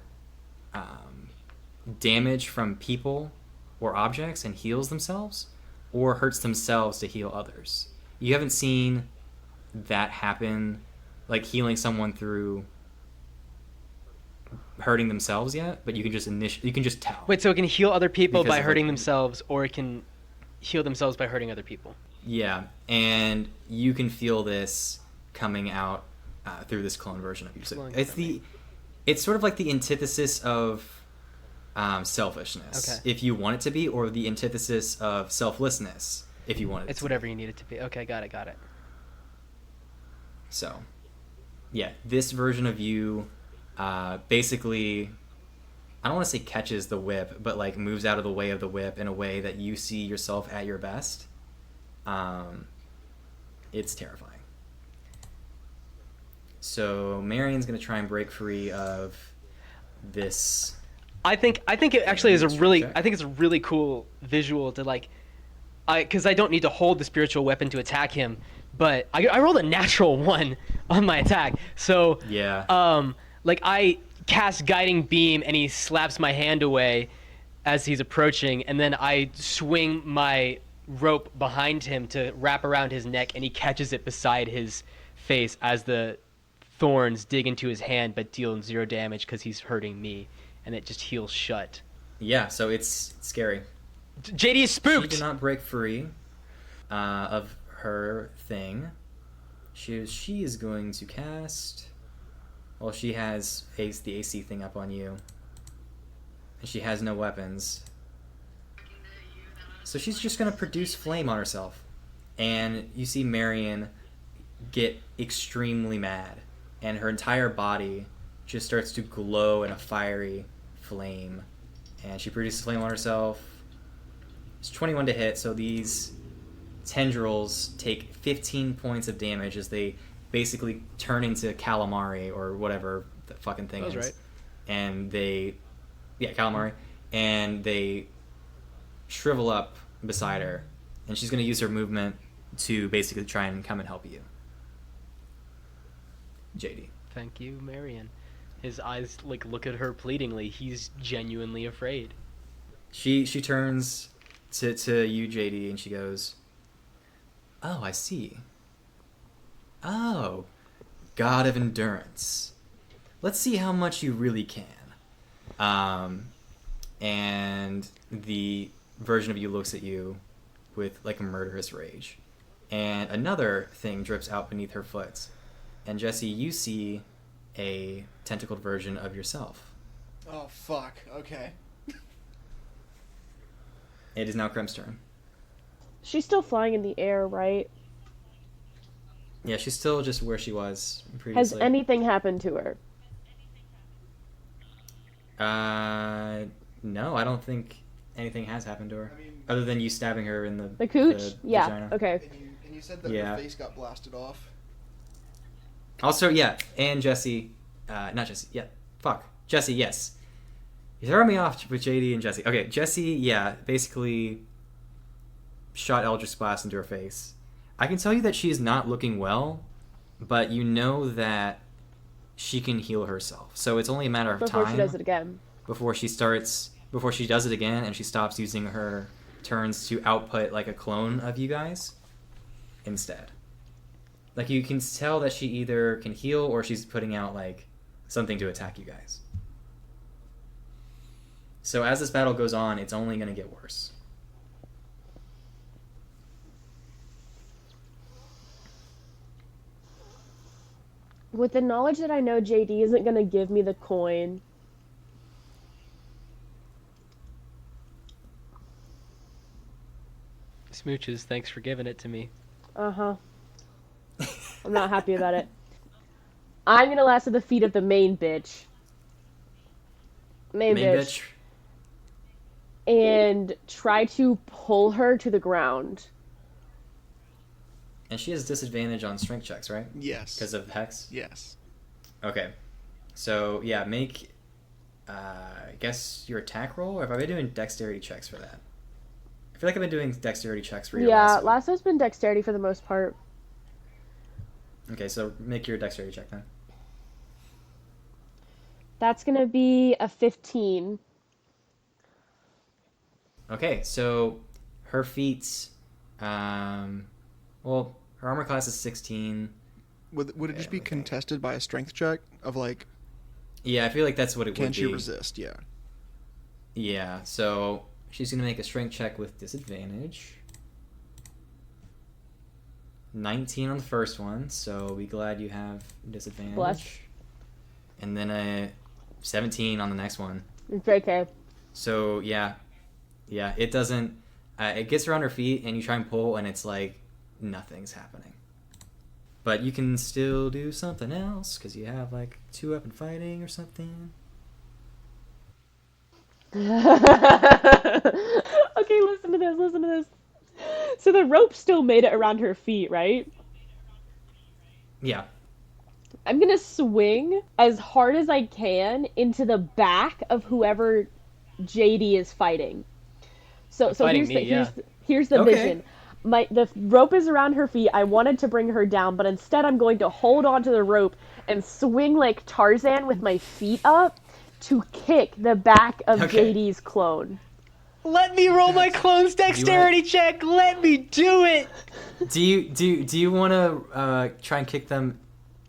damage from people or objects and heals themselves, or hurts themselves to heal others. You haven't seen that happen, like healing someone through hurting themselves yet, but you can just tell. Wait, so it can heal other people Because by of, hurting like- themselves, or it can heal themselves by hurting other people. Yeah, and you can feel this coming out through this clone version of you. So Flowing it's from it's sort of like the antithesis of selfishness, Okay. if you want it to be, or the antithesis of selflessness, if you want it. It's to whatever you need it to be. Okay, got it. So, yeah, this version of you basically, I don't want to say catches the whip, but like moves out of the way of the whip in a way that you see yourself at your best. It's terrifying. So Marion's gonna try and break free of this. I think it actually is a really Check. I think it's a really cool visual to like, because I don't need to hold the spiritual weapon to attack him, but I rolled a natural 1 on my attack, so Yeah. like I cast guiding beam and he slaps my hand away as he's approaching, and then I swing my rope behind him to wrap around his neck, and he catches it beside his face as the thorns dig into his hand but deal 0 damage because he's hurting me, and it just heals shut. Yeah. So it's scary. JD is She spooked. did not break free of her thing. She is going to cast. Well, she has the AC thing up on you, and she has no weapons. So she's just going to produce flame on herself. And you see Marion get extremely mad and her entire body just starts to glow in a fiery flame, and she produces flame on herself. It's 21 to hit, so these tendrils take 15 points of damage as they basically turn into calamari or whatever the fucking thing is. Right. And they, calamari, and they shrivel up beside her, and she's going to use her movement to basically try and come and help you. JD. Thank you, Marion. His eyes look at her pleadingly. He's genuinely afraid. She turns to you, JD, and she goes, "Oh, I see. Oh, God of endurance. Let's see how much you really can." And the version of you looks at you with a murderous rage. And another thing drips out beneath her foot. And Jesse, you see a tentacled version of yourself. Oh, fuck. Okay. It is now Krem's turn. She's still flying in the air, right? Yeah, she's still just where she was Has previously. anything happened to her? No, I don't think anything has happened to her. I mean, Other than you stabbing her in The cooch? the Yeah. vagina. Okay. and you said that Yeah. her face got blasted off. Also, yeah, and Jesse, not Jesse, yeah, fuck. Jesse, yes. You throw me off with JD and Jesse. Okay, Jesse, yeah, basically shot Eldritch Blast into her face. I can tell you that she is not looking well, but you know that she can heal herself. So it's only a matter of Before time she does it again. before she does it again and she stops using her turns to output a clone of you guys instead. You can tell that she either can heal or she's putting out something to attack you guys. So as this battle goes on, it's only going to get worse. With the knowledge that I know JD isn't going to give me the coin, Smooches, thanks for giving it to me. I'm not happy about it. I'm going to last at the feet of the main bitch. Main bitch. And try to pull her to the ground. And she has disadvantage on strength checks, right? Yes. Because of Hex? Yes. Okay. So, yeah, make, I guess, your attack roll, or have I been doing dexterity checks for that? I feel like I've been doing dexterity checks for your Yeah, last lasso's been dexterity for the most part. Okay, so make your dexterity check then. That's going to be a 15. Okay, so her feats, well, her armor class is 16. Would it just be Okay. contested by a strength check of Yeah, I feel like that's what it can would she be. resist? Yeah. Yeah, so she's going to make a strength check with disadvantage. 19 on the first one, so be glad you have disadvantage. Bless. And then a 17 on the next one. It's okay. So, yeah, it doesn't... it gets her on her feet, and you try and pull, and it's nothing's happening. But you can still do something else, because you have, 2-up in fighting or something. Okay, listen to this. So the rope still made it around her feet, right? Yeah. I'm gonna swing as hard as I can into the back of whoever JD is fighting. So Fighting here's me, yeah. here's the Okay. vision. The rope is around her feet. I wanted to bring her down, but instead I'm going to hold onto the rope and swing like Tarzan with my feet up to kick the back of Okay. JD's clone. Let me roll my clone's dexterity check. Let me do it. Do you want to try and kick them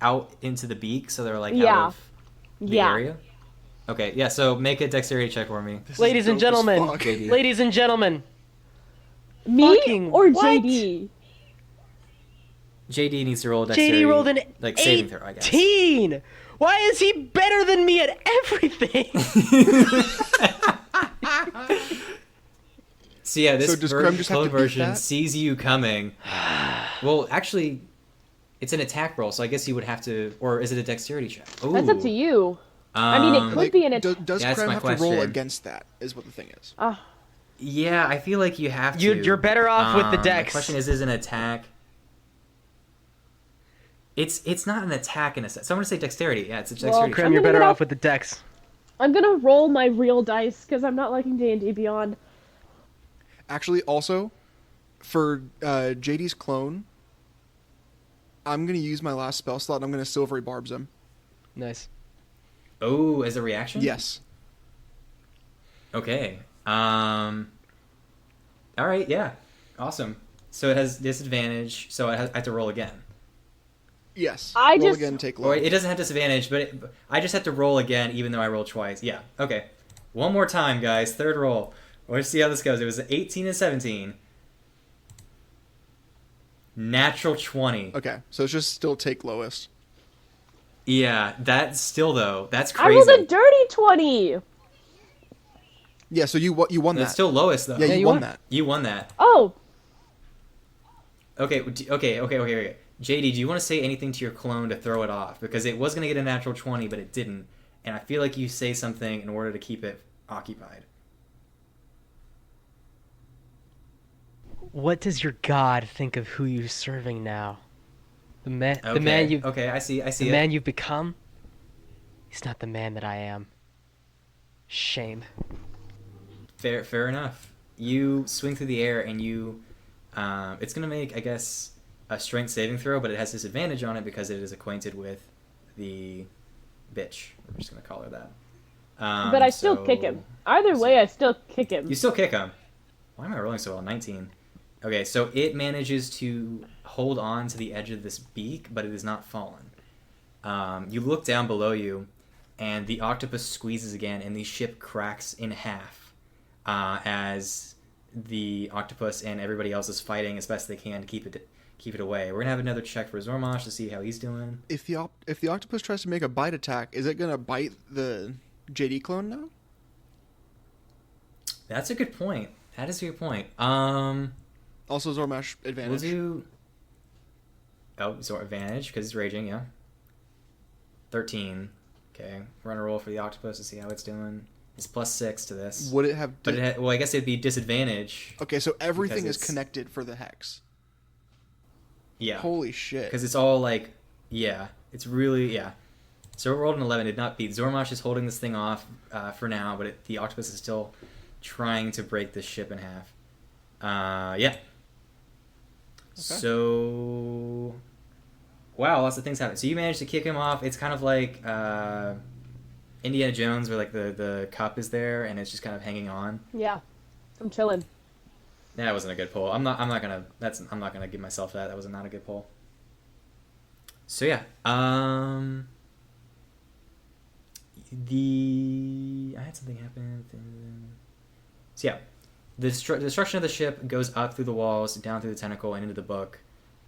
out into the beak so they're Yeah. out of the area? Okay, yeah. So make a dexterity check for me. This is Ladies and dope as gentlemen, fuck. JD. ladies and gentlemen, Me Fucking or what? JD? JD needs to roll a dexterity. JD rolled an saving throw, I guess. 18. Why is he better than me at everything? So yeah, this So does Krem just have clone to beat version that? sees you coming. Well, actually, It's an attack roll, so I guess you would have to, or is it a dexterity check? Ooh. That's up to you. I mean, it could be an Does attack. That's Krem my have to roll question. against that? Is what the thing is. Yeah, I feel like you have to. You're better off with the The dex. question is an attack? It's not an attack in a sense. So I'm gonna say dexterity. Yeah, it's a dexterity. Krem, I'm you're gonna better get off off- with the dex. I'm gonna roll my real dice because I'm not liking D&D Beyond. Actually, also, for JD's clone, I'm gonna use my last spell slot and I'm gonna Silvery Barbs him. Nice. Oh, as a reaction? Yes. Okay. All right. Yeah. Awesome. So it has disadvantage. So I have to roll again. Yes. I roll just- again, take low. Or it doesn't have disadvantage, but I just have to roll again, even though I rolled twice. Yeah. Okay. One more time, guys. Third roll. Let's see how this goes. It was 18 and 17. Natural 20. Okay, so it's just still take lowest. Yeah, that's still though. That's I crazy. rolled a dirty 20. Yeah, so you won That's that. still lowest though. Yeah, you you won won. that. You won that. Oh, Okay. JD, do you want to say anything to your clone to throw it off? Because it was going to get a natural 20, but it didn't. And I feel like you say something in order to keep it occupied. What does your god think of who you're serving now? The man you've Okay, I see the it. man you've become. He's not the man that I am. Shame. Fair enough. You swing through the air and it's going to make, I guess, a strength saving throw, but it has disadvantage on it because it is acquainted with the bitch. We're just going to call her that. but I still kick him. Either way, I still kick him. You still kick him. Why am I rolling so well? 19. Okay, so it manages to hold on to the edge of this beak, but it is not fallen. You look down below you, and the octopus squeezes again, and the ship cracks in half as the octopus and everybody else is fighting as best they can to keep it away. We're gonna have another check for Zormosh to see how he's doing. If the octopus tries to make a bite attack, is it gonna bite the JD clone now? That's a good point. That is a good point. Also, Zormash advantage. We'll do. Oh, so advantage because it's raging. Yeah. 13. Okay, we're gonna roll for the octopus to see how it's doing. It's +6 to this. Would it have? But well, I guess it'd be disadvantage. Okay, so everything because is it's- connected for the hex. Yeah. Holy shit! Because it's all like, yeah, it's really, yeah. So we rolled an 11, did not beat. Zormosh is holding this thing off for now, but the octopus is still trying to break this ship in half. Yeah. So, wow, lots of things happen. So you managed to kick him off. It's kind of like Indiana Jones, where like the cup is there and it's just kind of hanging on. Yeah, I'm chilling. That wasn't a good pull. I'm not gonna give myself that. That was not a good pull. So yeah, I had something happen. So yeah, the destruction of the ship goes up through the walls, down through the tentacle, and into the book.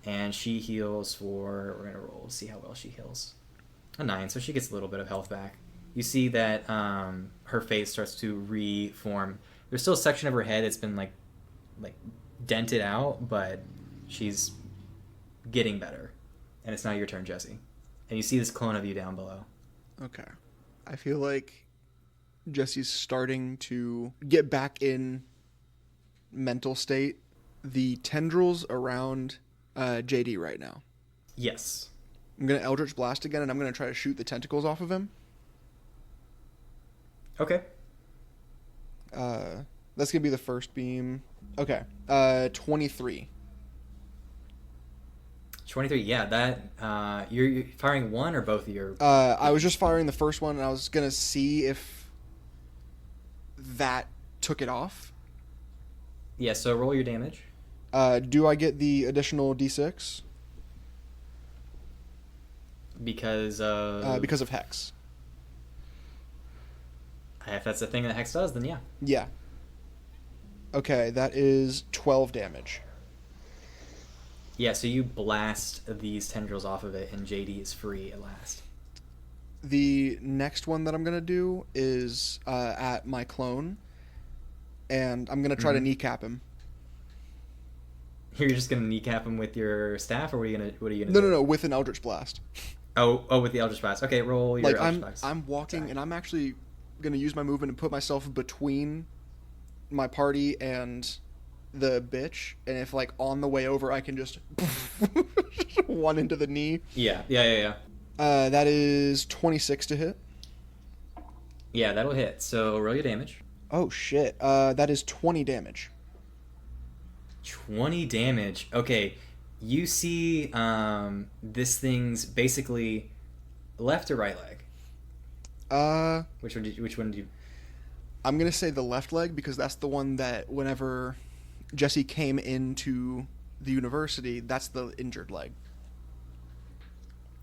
And she heals for. We're gonna roll. See how well she heals. A 9, so she gets a little bit of health back. You see that her face starts to reform. There's still a section of her head that's been like dented out, but she's getting better. And it's now your turn, Jesse. And you see this clone of you down below. Okay, I feel like Jesse's starting to get back in mental state. The tendrils around JD right now. Yes. I'm gonna Eldritch Blast again, and I'm gonna try to shoot the tentacles off of him. Okay. That's gonna be the first beam. Okay. 23. 23. Yeah, that you're firing one or both of your. I was just firing the first one, and I was gonna see if that took it off. Yeah. So roll your damage. Do I get the additional D6? Because Because of Hex. if that's the thing that Hex does, then yeah. Yeah. Okay, that is 12 damage. Yeah. So you blast these tendrils off of it, and JD is free at last. The next one that I'm gonna do is at my clone, and I'm gonna try to kneecap him. You're just gonna kneecap him with your staff, or what are you gonna No, do? no, with an Eldritch Blast. Oh, with the Eldritch Blast. Okay, roll your Like Eldritch Blast. I'm walking attack. and I'm actually gonna use my movement and put myself between my party and the bitch, and if like on the way over I can just one into the knee. Yeah. That is 26 to hit. Yeah, that'll hit. So roll your damage. Oh shit. That is 20 damage. 20 damage. Okay, you see this thing's basically left or right leg? Which one did you... I'm gonna say the left leg because that's the one that whenever Jesse came into the university, that's the injured leg.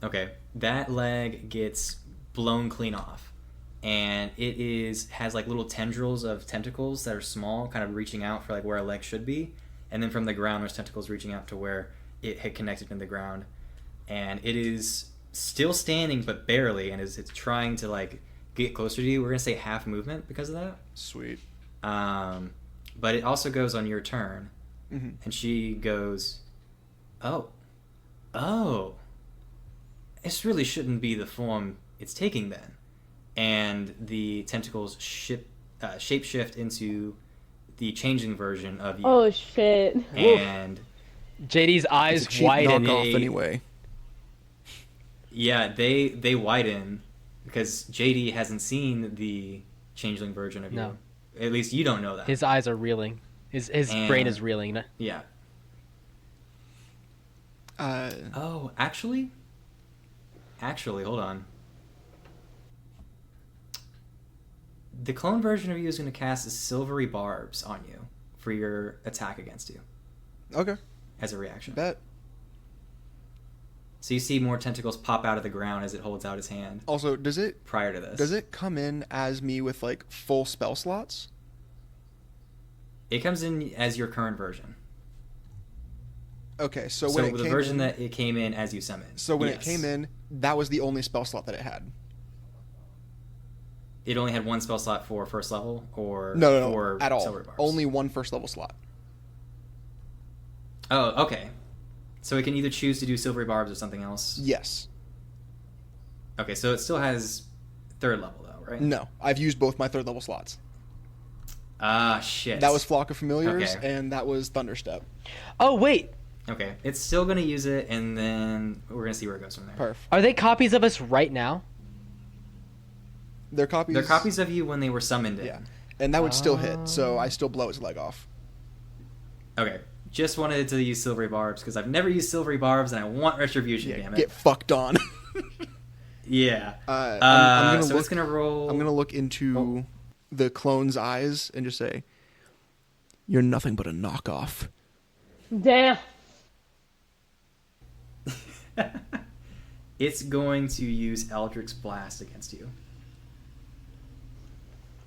Okay, that leg gets blown clean off, and it has like little tendrils of tentacles that are small, kind of reaching out for like where a leg should be, and then from the ground there's tentacles reaching out to where it had connected in the ground, and it is still standing but barely, and it's trying to like get closer to you. We're gonna say half movement because of that. Sweet. But it also goes on your turn, and she goes, oh, this really shouldn't be the form it's taking then. And the tentacles shapeshift into the changing version of you. Oh shit. And JD's eyes It's a cheap widen. knockoff anyway. yeah, they widen because JD hasn't seen the changeling version of you. No. At least you don't know that. His eyes are reeling. His brain is reeling. Yeah. Uh, Oh, actually, hold on. The clone version of you is going to cast silvery barbs on you for your attack against you okay. as a reaction. Bet. So you see more tentacles pop out of the ground as it holds out its hand Also, does it prior to this. come in as me with like full spell slots? It comes in as your current version. Okay, so So when it the came version in, that it came in as you summoned. so when it Yes. came in, that was the only spell slot that it had. It only had one spell slot for first level, or No, for at all. silvery barbs? Only one first level slot. Oh, okay. So it can either choose to do silvery barbs or something else. Yes. Okay, so it still has third level though, right? No, I've used both my third level slots. Ah, shit. That was Flock of Familiars, Okay. and that was Thunderstep. Oh wait, Okay, it's still gonna use it, and then we're gonna see where it goes from there. Perf. are they copies of us right now? They're copies. They're copies of you when they were summoned in. Yeah, and that would still hit, so I still blow its leg off. Okay, just wanted to use silvery barbs because I've never used silvery barbs, and I want retribution. Yeah, Damn it. get fucked on. Yeah. I'm gonna so look. it's gonna roll. I'm gonna look into the clone's eyes and just say, "You're nothing but a knockoff." Damn. It's going to use Eldritch Blast against you.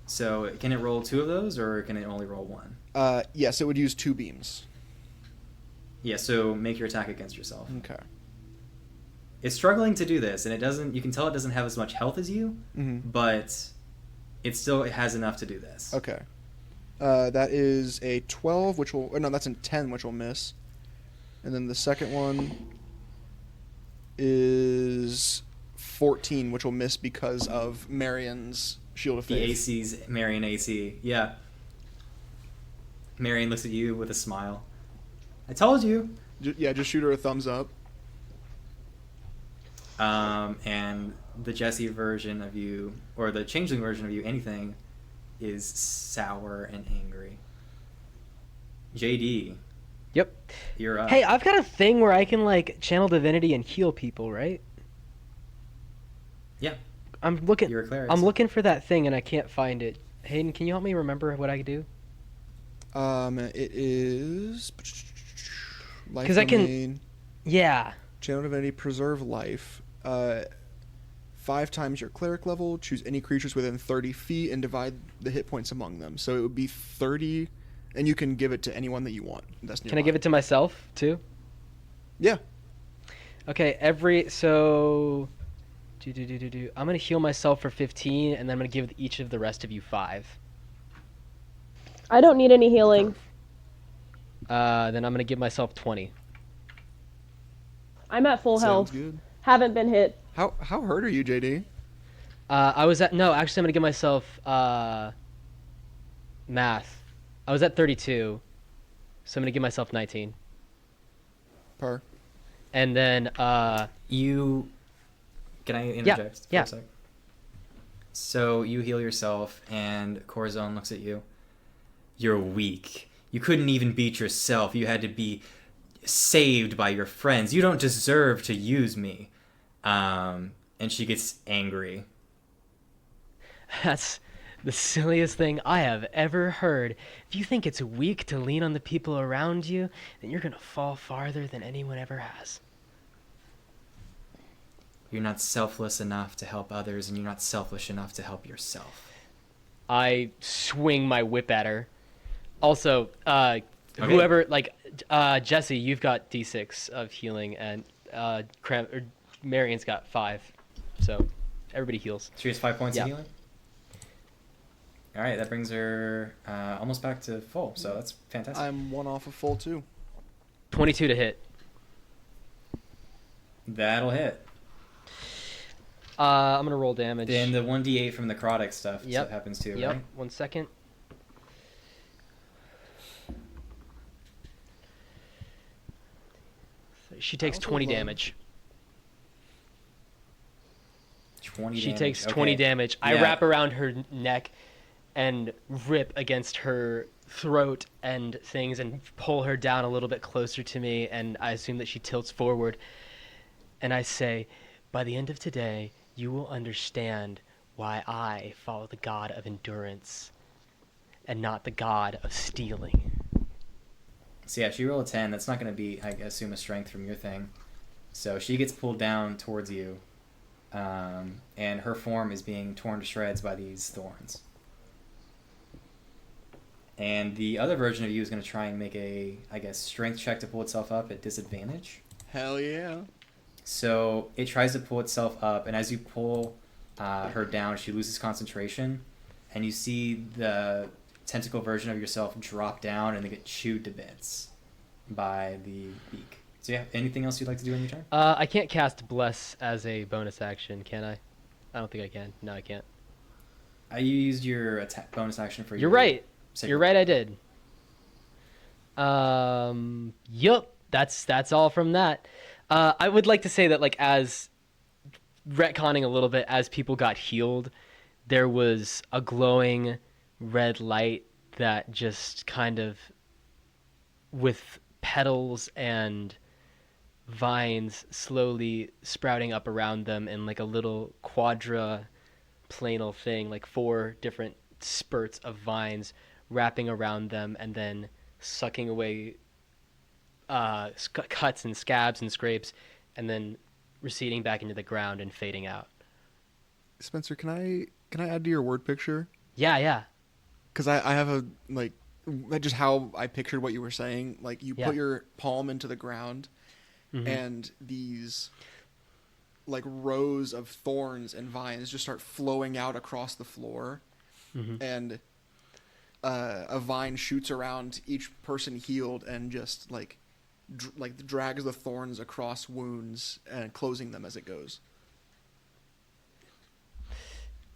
So can it roll two of those, or can it only roll one? Yes, it would use 2 beams. Yeah. So make your attack against yourself. Okay. It's struggling to do this, and it doesn't. You can tell it doesn't have as much health as you, but it has enough to do this. Okay. That is a 12, which will... No, that's a 10, which will miss. And then the second one is 14, which will miss because of Marion's Shield of The Faith. AC's Marion AC. Yeah. Marion looks at you with a smile. I told you. Yeah, just shoot her a thumbs up. And the Jesse version of you, or the changeling version of you, anything, is sour and angry. JD, Yep. you're up. Hey, I've got a thing where I can like channel divinity and heal people, right? Yeah. I'm looking. You're a cleric. I'm looking for that thing and I can't find it. Hayden, can you help me remember what I do? It is... Life 'Cause I can- Domain, Yeah. Channel Divinity, Preserve Life. 5 times your cleric level, choose any creatures within 30 feet, and divide the hit points among them. So it would be 30, and you can give it to anyone that you want. That's Can I give it to myself too? Yeah. Okay. So. I'm gonna heal myself for 15, and then I'm gonna give each of the rest of you 5. I don't need any healing. Then I'm gonna give myself 20. I'm at full Sounds health. good. Haven't been hit. How hurt are you, JD? No, actually, I'm gonna give myself math. I was at 32, so I'm gonna give myself 19. Per. And then You. Can I interject for yeah. a sec? So you heal yourself, and Corazon looks at you. You're weak. You couldn't even beat yourself. You had to be saved by your friends. You don't deserve to use me. And she gets angry. That's the silliest thing I have ever heard. If you think it's weak to lean on the people around you, then you're gonna fall farther than anyone ever has. You're not selfless enough to help others, and you're not selfish enough to help yourself. I swing my whip at her. Also, whoever, like, Jesse, you've got D6 of healing, and Marian's got 5. So, everybody heals. She has 5 points Yeah. of healing? Alright, that brings her almost back to full, so that's fantastic. I'm 1 off of full too. 22 to hit. That'll hit. I'm gonna roll damage. And the 1d8 from necrotic stuff Yep. happens too, Yep, right? 1 second. She takes Powerful 20 blow. damage. 20 She damage. takes Okay. 20 damage. I Yeah. wrap around her neck and rip against her throat and things and pull her down a little bit closer to me, and I assume that she tilts forward. And I say, by the end of today, you will understand why I follow the god of endurance and not the god of stealing. So yeah, she rolled a 10. That's not going to be, I assume, a strength from your thing. So she gets pulled down towards you, and her form is being torn to shreds by these thorns. And the other version of you is going to try and make a, I guess, strength check to pull itself up at disadvantage. Hell yeah. So it tries to pull itself up, and as you pull her down, she loses concentration, and you see the tentacle version of yourself drop down and then get chewed to bits by the beak. So yeah, anything else you'd like to do in your turn? I can't cast Bless as a bonus action, can I? I don't think I can. No, I can't. You used your bonus action for You're your right. sacred You're right, I did. Yup. That's all from that. I would like to say that, like, as retconning a little bit, as people got healed, there was a glowing red light that just kind of, with petals and vines slowly sprouting up around them in like a little quadra-planal thing, like 4 different spurts of vines wrapping around them and then sucking away cuts and scabs and scrapes, and then receding back into the ground and fading out. Spencer, can I add to your word picture? Yeah. Because I have a, like, just how I pictured what you were saying. Like, you Yeah. put your palm into the ground, Mhm. and these, like, rows of thorns and vines just start flowing out across the floor. Mhm. And a vine shoots around each person healed and just, like, drags the thorns across wounds and closing them as it goes.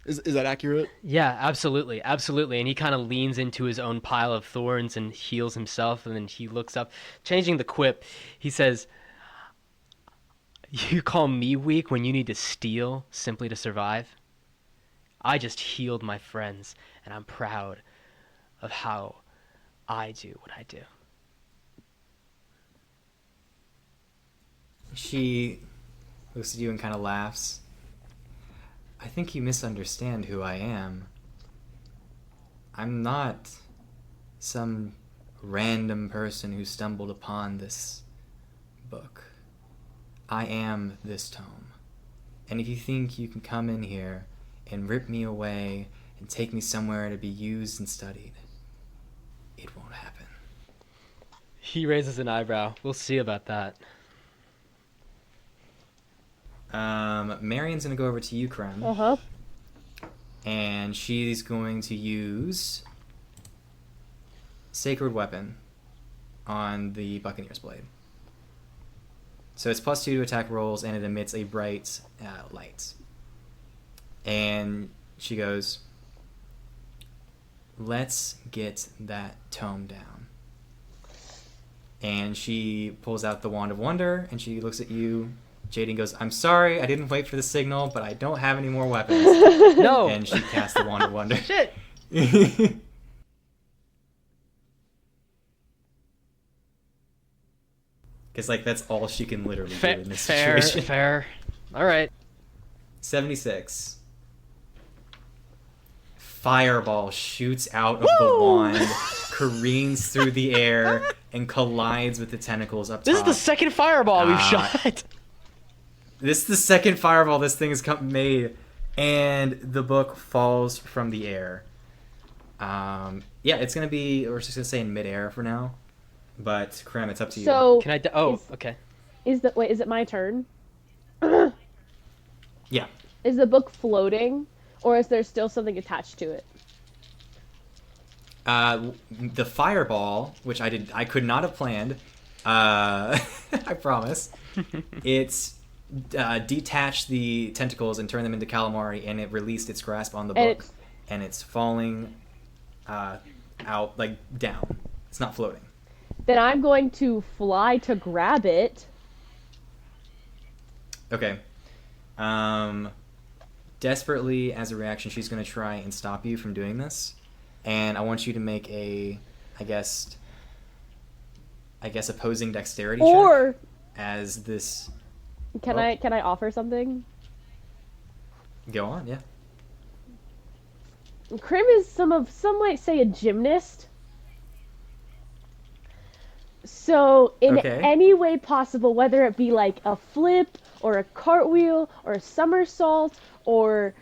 Is that accurate? Yeah, absolutely. And he kind of leans into his own pile of thorns and heals himself, and then he looks up, changing the quip. He says, "You call me weak when you need to steal simply to survive? I just healed my friends, and I'm proud of how I do what I do." She looks at you and kind of laughs. I think you misunderstand who I am. I'm not some random person who stumbled upon this book. I am this tome. And if you think you can come in here and rip me away and take me somewhere to be used and studied, it won't happen. He raises an eyebrow. We'll see about that. Marion's gonna go over to you, Krem. Uh-huh. And she's going to use Sacred Weapon. on the Buccaneer's blade. So it's +2 to attack rolls, and it emits a bright light. And she goes, "Let's get that tome down." And she pulls out the Wand of Wonder, and she looks at you, JD, and goes, "I'm sorry, I didn't wait for the signal, but I don't have any more weapons." No. And she casts the Wand of Wonder. Shit. Because, like, that's all she can literally do in this Fair. situation. Fair. All right. 76. Fireball shoots out of the wand, careens through the air, and collides with the tentacles up top. This is the second fireball we've Ah. shot. This is the second fireball this thing has made, and the book falls from the air. Yeah, it's gonna be. We're just gonna say in midair for now, but Krem, it's up to you. So Can I? Oh, Is- okay. is it my turn? Yeah. Is the book floating, or is there still something attached to it? The fireball, which I could not have planned. I promise. It's detached the tentacles and turned them into calamari, and it released its grasp on the And book, and it's falling out, like, down. It's not floating. Then I'm going to fly to grab it. Okay. Desperately, as a reaction, she's going to try and stop you from doing this. And I want you to make a, I guess opposing dexterity Or check as this... can Oh. I offer something? Go on, yeah. Krim is some might say a gymnast. So in Okay. any way possible, whether it be like a flip or a cartwheel or a somersault or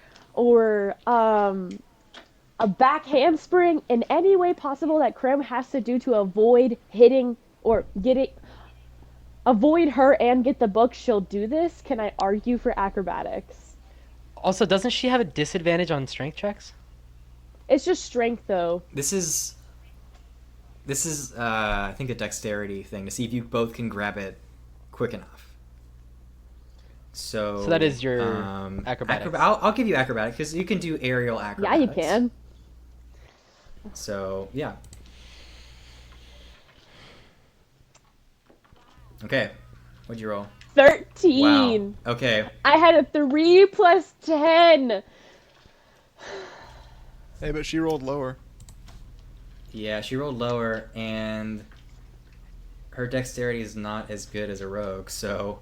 a back handspring, in any way possible that Krim has to do to avoid hitting or avoid her and get the book, she'll do this. Can I argue for acrobatics? Also, doesn't she have a disadvantage on strength checks? It's just strength though. This is I think a dexterity thing to see if you both can grab it quick enough. So that is your acrobatics. I'll give you acrobatic because you can do aerial Yeah, acrobatics. you can. So yeah. Okay, what'd you roll? 13. Wow. Okay. I had a 3 plus 10. Hey, but she rolled lower. Yeah, she rolled lower, and her dexterity is not as good as a rogue, so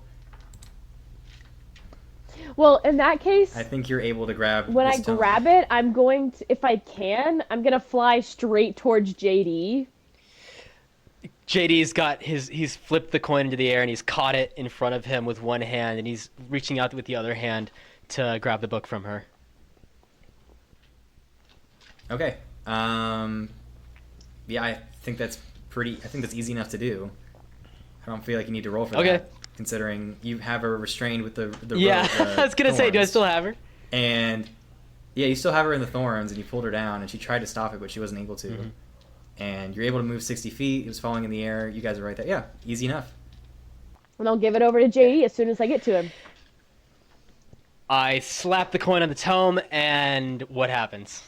Well, in that case, I think you're able to grab. when I this tome. grab it, I'm going to, if I can, I'm going to fly straight towards JD. JD's got he's flipped the coin into the air and he's caught it in front of him with one hand and he's reaching out with the other hand to grab the book from her. Okay. Yeah, I think that's easy enough to do. I don't feel like you need to roll for Okay. that, considering you have her restrained with the Yeah, rope, I was gonna say, do I thorns. still have her? And yeah, you still have her in the thorns, and you pulled her down, and she tried to stop it, but she wasn't able to. Mhm. And you're able to move 60 feet. It was falling in the air. You guys are right there. Yeah, easy enough. And I'll give it over to JD as soon as I get to him. I slap the coin on the tome, and what happens?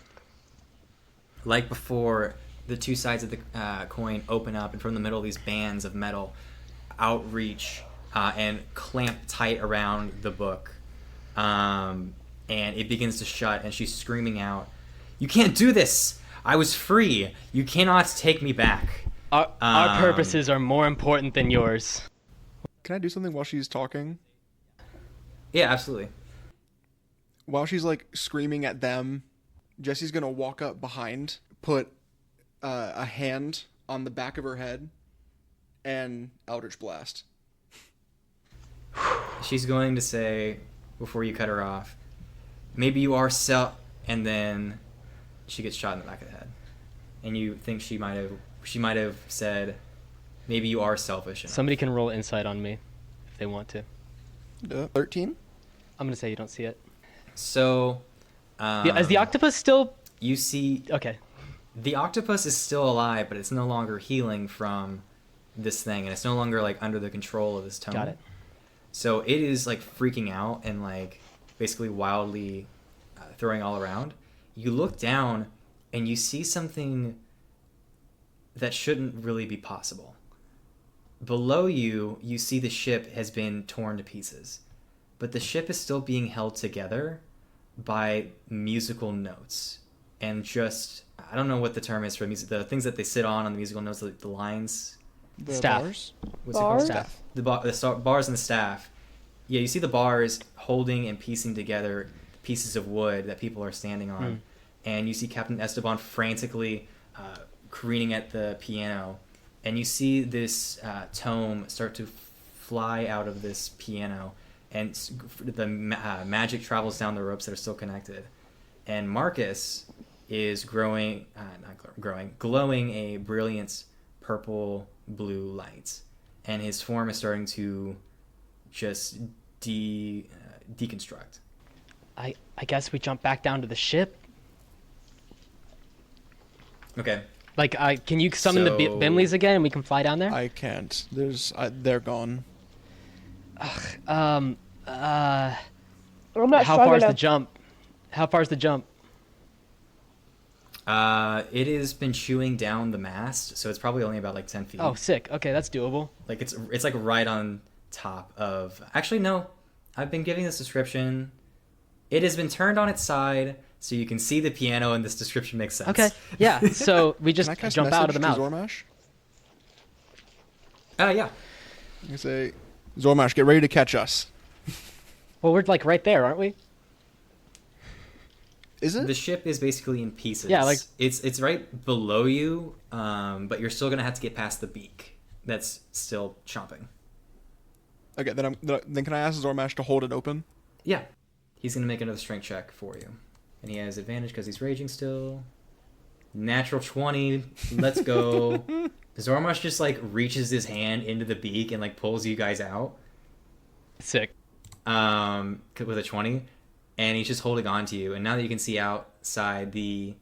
Like before, the two sides of the coin open up, and from the middle, these bands of metal outreach and clamp tight around the book. And it begins to shut, and she's screaming out, "You can't do this! I was free! You cannot take me back!" Our purposes are more important than yours. Can I do something while she's talking? Yeah, absolutely. While she's like screaming at them, Jesse's gonna walk up behind, put a hand on the back of her head, and Eldritch Blast. She's going to say, before you cut her off, "Maybe you are and then she gets shot in the back of the head. And you think she might have said, "Maybe you are selfish enough." Somebody can roll insight on me if they want to. 13? I'm gonna say you don't see it. So, Yeah, is the octopus still you see okay? the octopus is still alive, but it's no longer healing from this thing, and it's no longer like under the control of this tome. Got it. So it is like freaking out and like basically wildly throwing all around. You look down and you see something that shouldn't really be possible. Below you, you see the ship has been torn to pieces, but the ship is still being held together by musical notes and just, I don't know what the term is for music, the things that they sit on the musical notes, the lines. The Staff. bars? What's Bars? it called? Staff. The bars and the staff. Yeah, you see the bars holding and piecing together pieces of wood that people are standing on. And you see Captain Esteban frantically careening at the piano. And you see this tome start to fly out of this piano. And the magic travels down the ropes that are still connected. And Marcus is glowing a brilliant purple blue light. And his form is starting to just deconstruct. I guess we jump back down to the ship. Okay. Like, can you summon the So- Bimleys again and we can fly down there? I can't. They're gone. I'm not How strong far is the enough. jump? How far is the jump? It has been chewing down the mast, so it's probably only about like 10 feet. Oh, sick. Okay, that's doable. Like it's like right on top of. Actually, no. I've been giving this description. It has been turned on its side, so you can see the piano, and this description makes sense. Okay, yeah. So we just Can I cast jump out of the message mouth. to Zormash? Yeah. I can say, Zormash, get ready to catch us. Well, we're like right there, aren't we? Is it? The ship is basically in pieces. Yeah, like- it's right below you, but you're still gonna have to get past the beak. That's still chomping. Okay, then can I ask Zormash to hold it open? Yeah. He's going to make another strength check for you. And he has advantage because he's raging still. Natural 20. Let's go. Zormash just, like, reaches his hand into the beak and, like, pulls you guys out. Sick. With a 20. And he's just holding on to you. And now that you can see outside you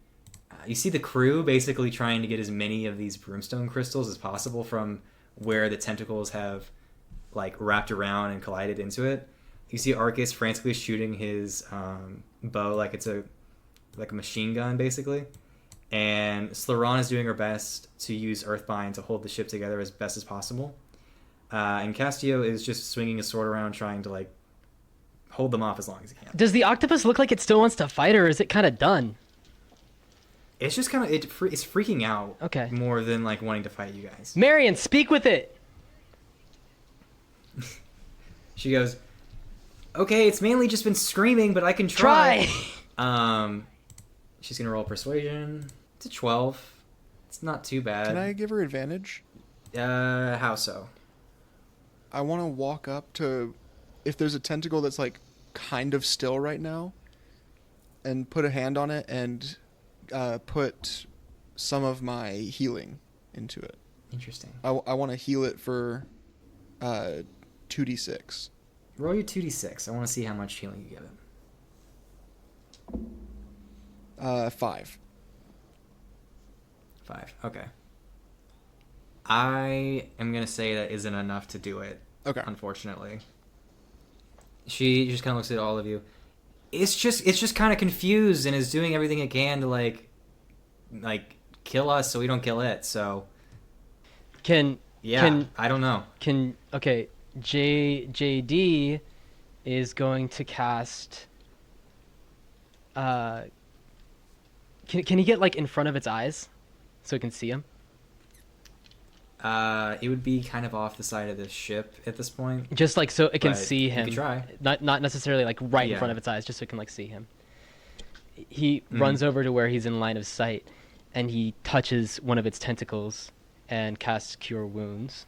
see the crew basically trying to get as many of these brimstone crystals as possible from where the tentacles have, like, wrapped around and collided into it. You see Arcus frantically shooting his bow like it's a machine gun, basically. And Slaron is doing her best to use Earthbind to hold the ship together as best as possible. And Castillo is just swinging his sword around, trying to, like, hold them off as long as he can. Does the octopus look like it still wants to fight, or is it kind of done? It's just kind of it's freaking out. Okay. More than, like, wanting to fight you guys. Marion, speak with it. She goes, "Okay, it's mainly just been screaming, but I can try." She's gonna roll persuasion. It's a 12. It's not too bad. Can I give her advantage? How so? I want to walk up to, if there's a tentacle that's like kind of still right now, and put a hand on it and put some of my healing into it. Interesting. I want to heal it for 2d6. Roll your 2d6. I want to see how much healing you give it. 5. 5. Okay. I am gonna say that isn't enough to do it. Okay. Unfortunately. She just kind of looks at all of you. It's just kind of confused and is doing everything it can to like kill us so we don't kill it. So Can I don't know. okay? JD is going to cast. Can he get like in front of its eyes, so it can see him? It would be kind of off the side of the ship at this point. Just like so it can But see you him. could try. Not necessarily like right in Yeah. front of its eyes, just so it can like see him. He runs over to where he's in line of sight, and he touches one of its tentacles and casts Cure Wounds.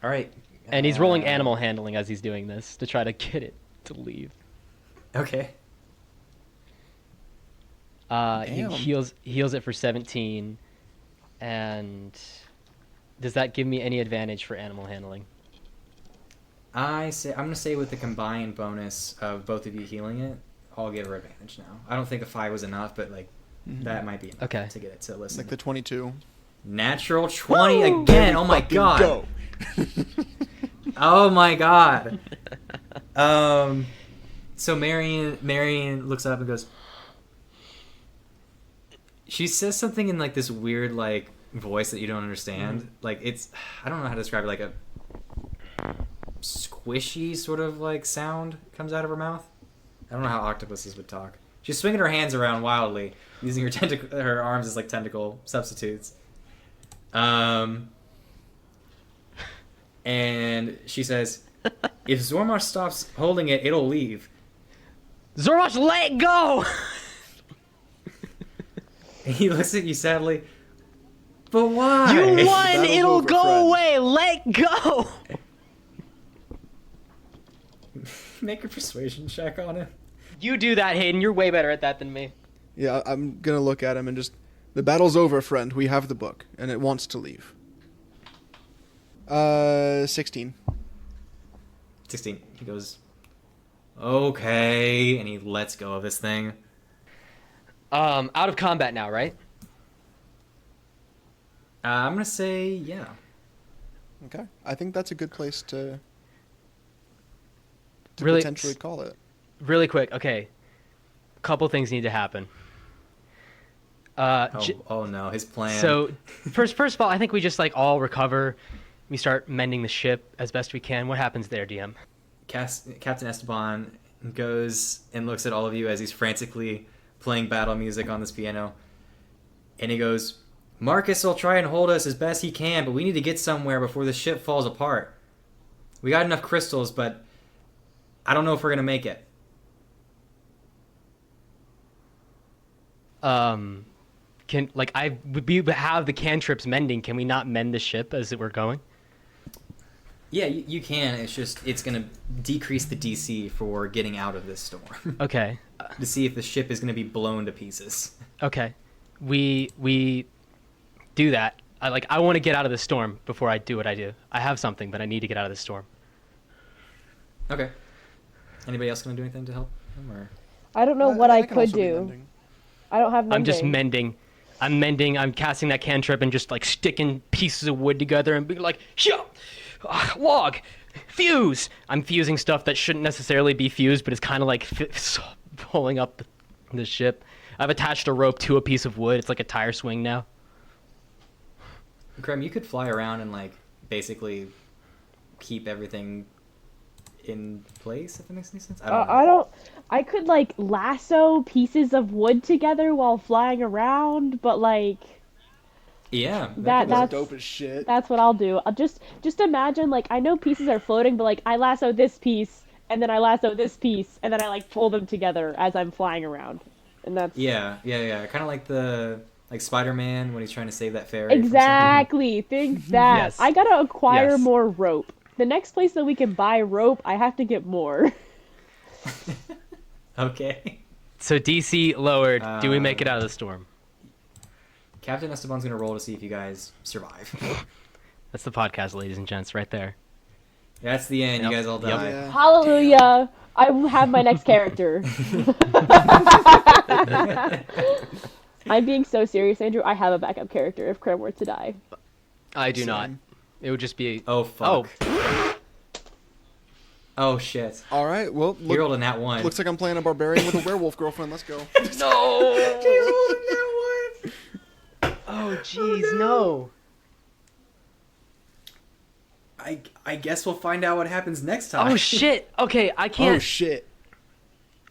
All right. And he's rolling animal handling as he's doing this to try to get it to leave. Okay. He Damn. heals it for 17, and does that give me any advantage for animal handling? I'm gonna say with the combined bonus of both of you healing it, I'll give her advantage now. I don't think a 5 was enough, but like that might be enough Okay. to get it to listen. Like the 22. Natural 20 again. Oh my Fucking god. go. Oh my god. So Marion looks up and goes. She says something in like this weird like voice that you don't understand. Like it's, I don't know how to describe it. Like a squishy sort of like sound comes out of her mouth. I don't know how octopuses would talk. She's swinging her hands around wildly, using her arms as like tentacle substitutes. And she says, "If Zormash stops holding it, it'll leave." Zormash, let it go! And he looks at you sadly. But why? You won! Battle's It'll over, go friend. away! Let go! Make a persuasion check on him. You do that, Hayden. You're way better at that than me. Yeah, I'm gonna look at him and just, the battle's over, friend. We have the book, and it wants to leave. 16. 16. He goes, okay, and he lets go of this thing. Out of combat now, right? I'm gonna say yeah. Okay, I think that's a good place to Really- potentially call it. Really quick, okay. A couple things need to happen. Oh no, his plan. So, first of all, I think we just like all recover. We start mending the ship as best we can. What happens there, DM? Captain Esteban goes and looks at all of you as he's frantically playing battle music on this piano. And he goes, "Marcus will try and hold us as best he can, but we need to get somewhere before the ship falls apart. We got enough crystals, but I don't know if we're going to make it." We have the cantrips mending. Can we not mend the ship as we're going? Yeah, you can. It's just, it's going to decrease the DC for getting out of this storm. Okay. To see if the ship is going to be blown to pieces. Okay. We do that. I want to get out of the storm before I do what I do. I have something, but I need to get out of the storm. Okay. Anybody else going to do anything to help him? Or? I don't know what I can could also be do. mending. I don't have mending. I'm just mending. I'm mending. I'm casting that cantrip and just like sticking pieces of wood together and being like, "Shoo! Log, fuse." I'm fusing stuff that shouldn't necessarily be fused, but it's kind of like pulling up the ship. I've attached a rope to a piece of wood. It's like a tire swing now. Krem, you could fly around and like basically keep everything in place, if that makes any sense. I don't know. I could like lasso pieces of wood together while flying around, but like Yeah. that's dope as shit. That's what I'll do. I'll just imagine, like, I know pieces are floating, but like I lasso this piece and then I lasso this piece and then I like pull them together as I'm flying around. And that's Yeah. Kind of like like Spider-Man when he's trying to save that ferry. from exactly. Think that. Yes. I gotta acquire Yes. more rope. The next place that we can buy rope, I have to get more. something. Okay. So DC lowered. Do we make it out of the storm? Captain Esteban's going to roll to see if you guys survive. That's the podcast, ladies and gents, right there. That's the end. Yep. You guys all Yep. die. Yeah. Hallelujah! I have my next character. I'm being so serious, Andrew. I have a backup character if Krem were to die. I do not. Same. It would just be. Oh, fuck. Oh, shit. All right, well, You rolled a nat 1. looks like I'm playing a barbarian with a werewolf girlfriend. Let's go. No! Oh, jeez, no. I guess we'll find out what happens next time. Oh shit. Okay, I Oh can't. shit.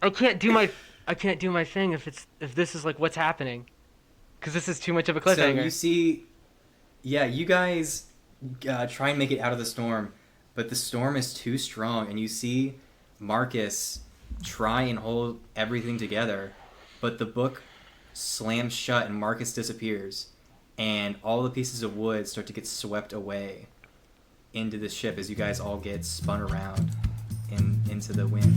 I can't do my thing if this is like what's happening, because this is too much of a So cliffhanger. you see, yeah, you guys try and make it out of the storm, but the storm is too strong, and you see Marcus try and hold everything together, but the book slams shut and Marcus disappears, and all the pieces of wood start to get swept away into the ship as you guys all get spun around into the wind.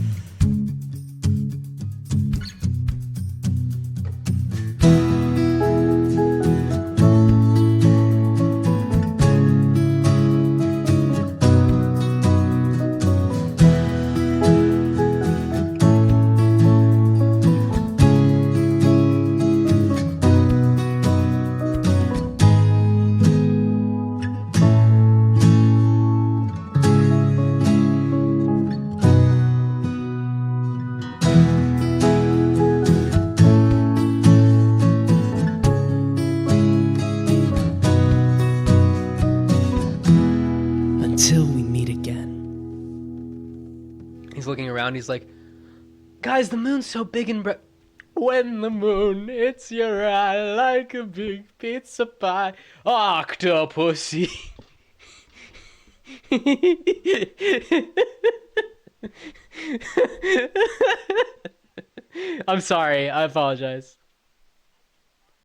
until we meet again. He's looking around. He's like, guys, the moon's so big and bright. When the moon hits your eye like a big pizza pie, Octopussy. I'm sorry. I apologize.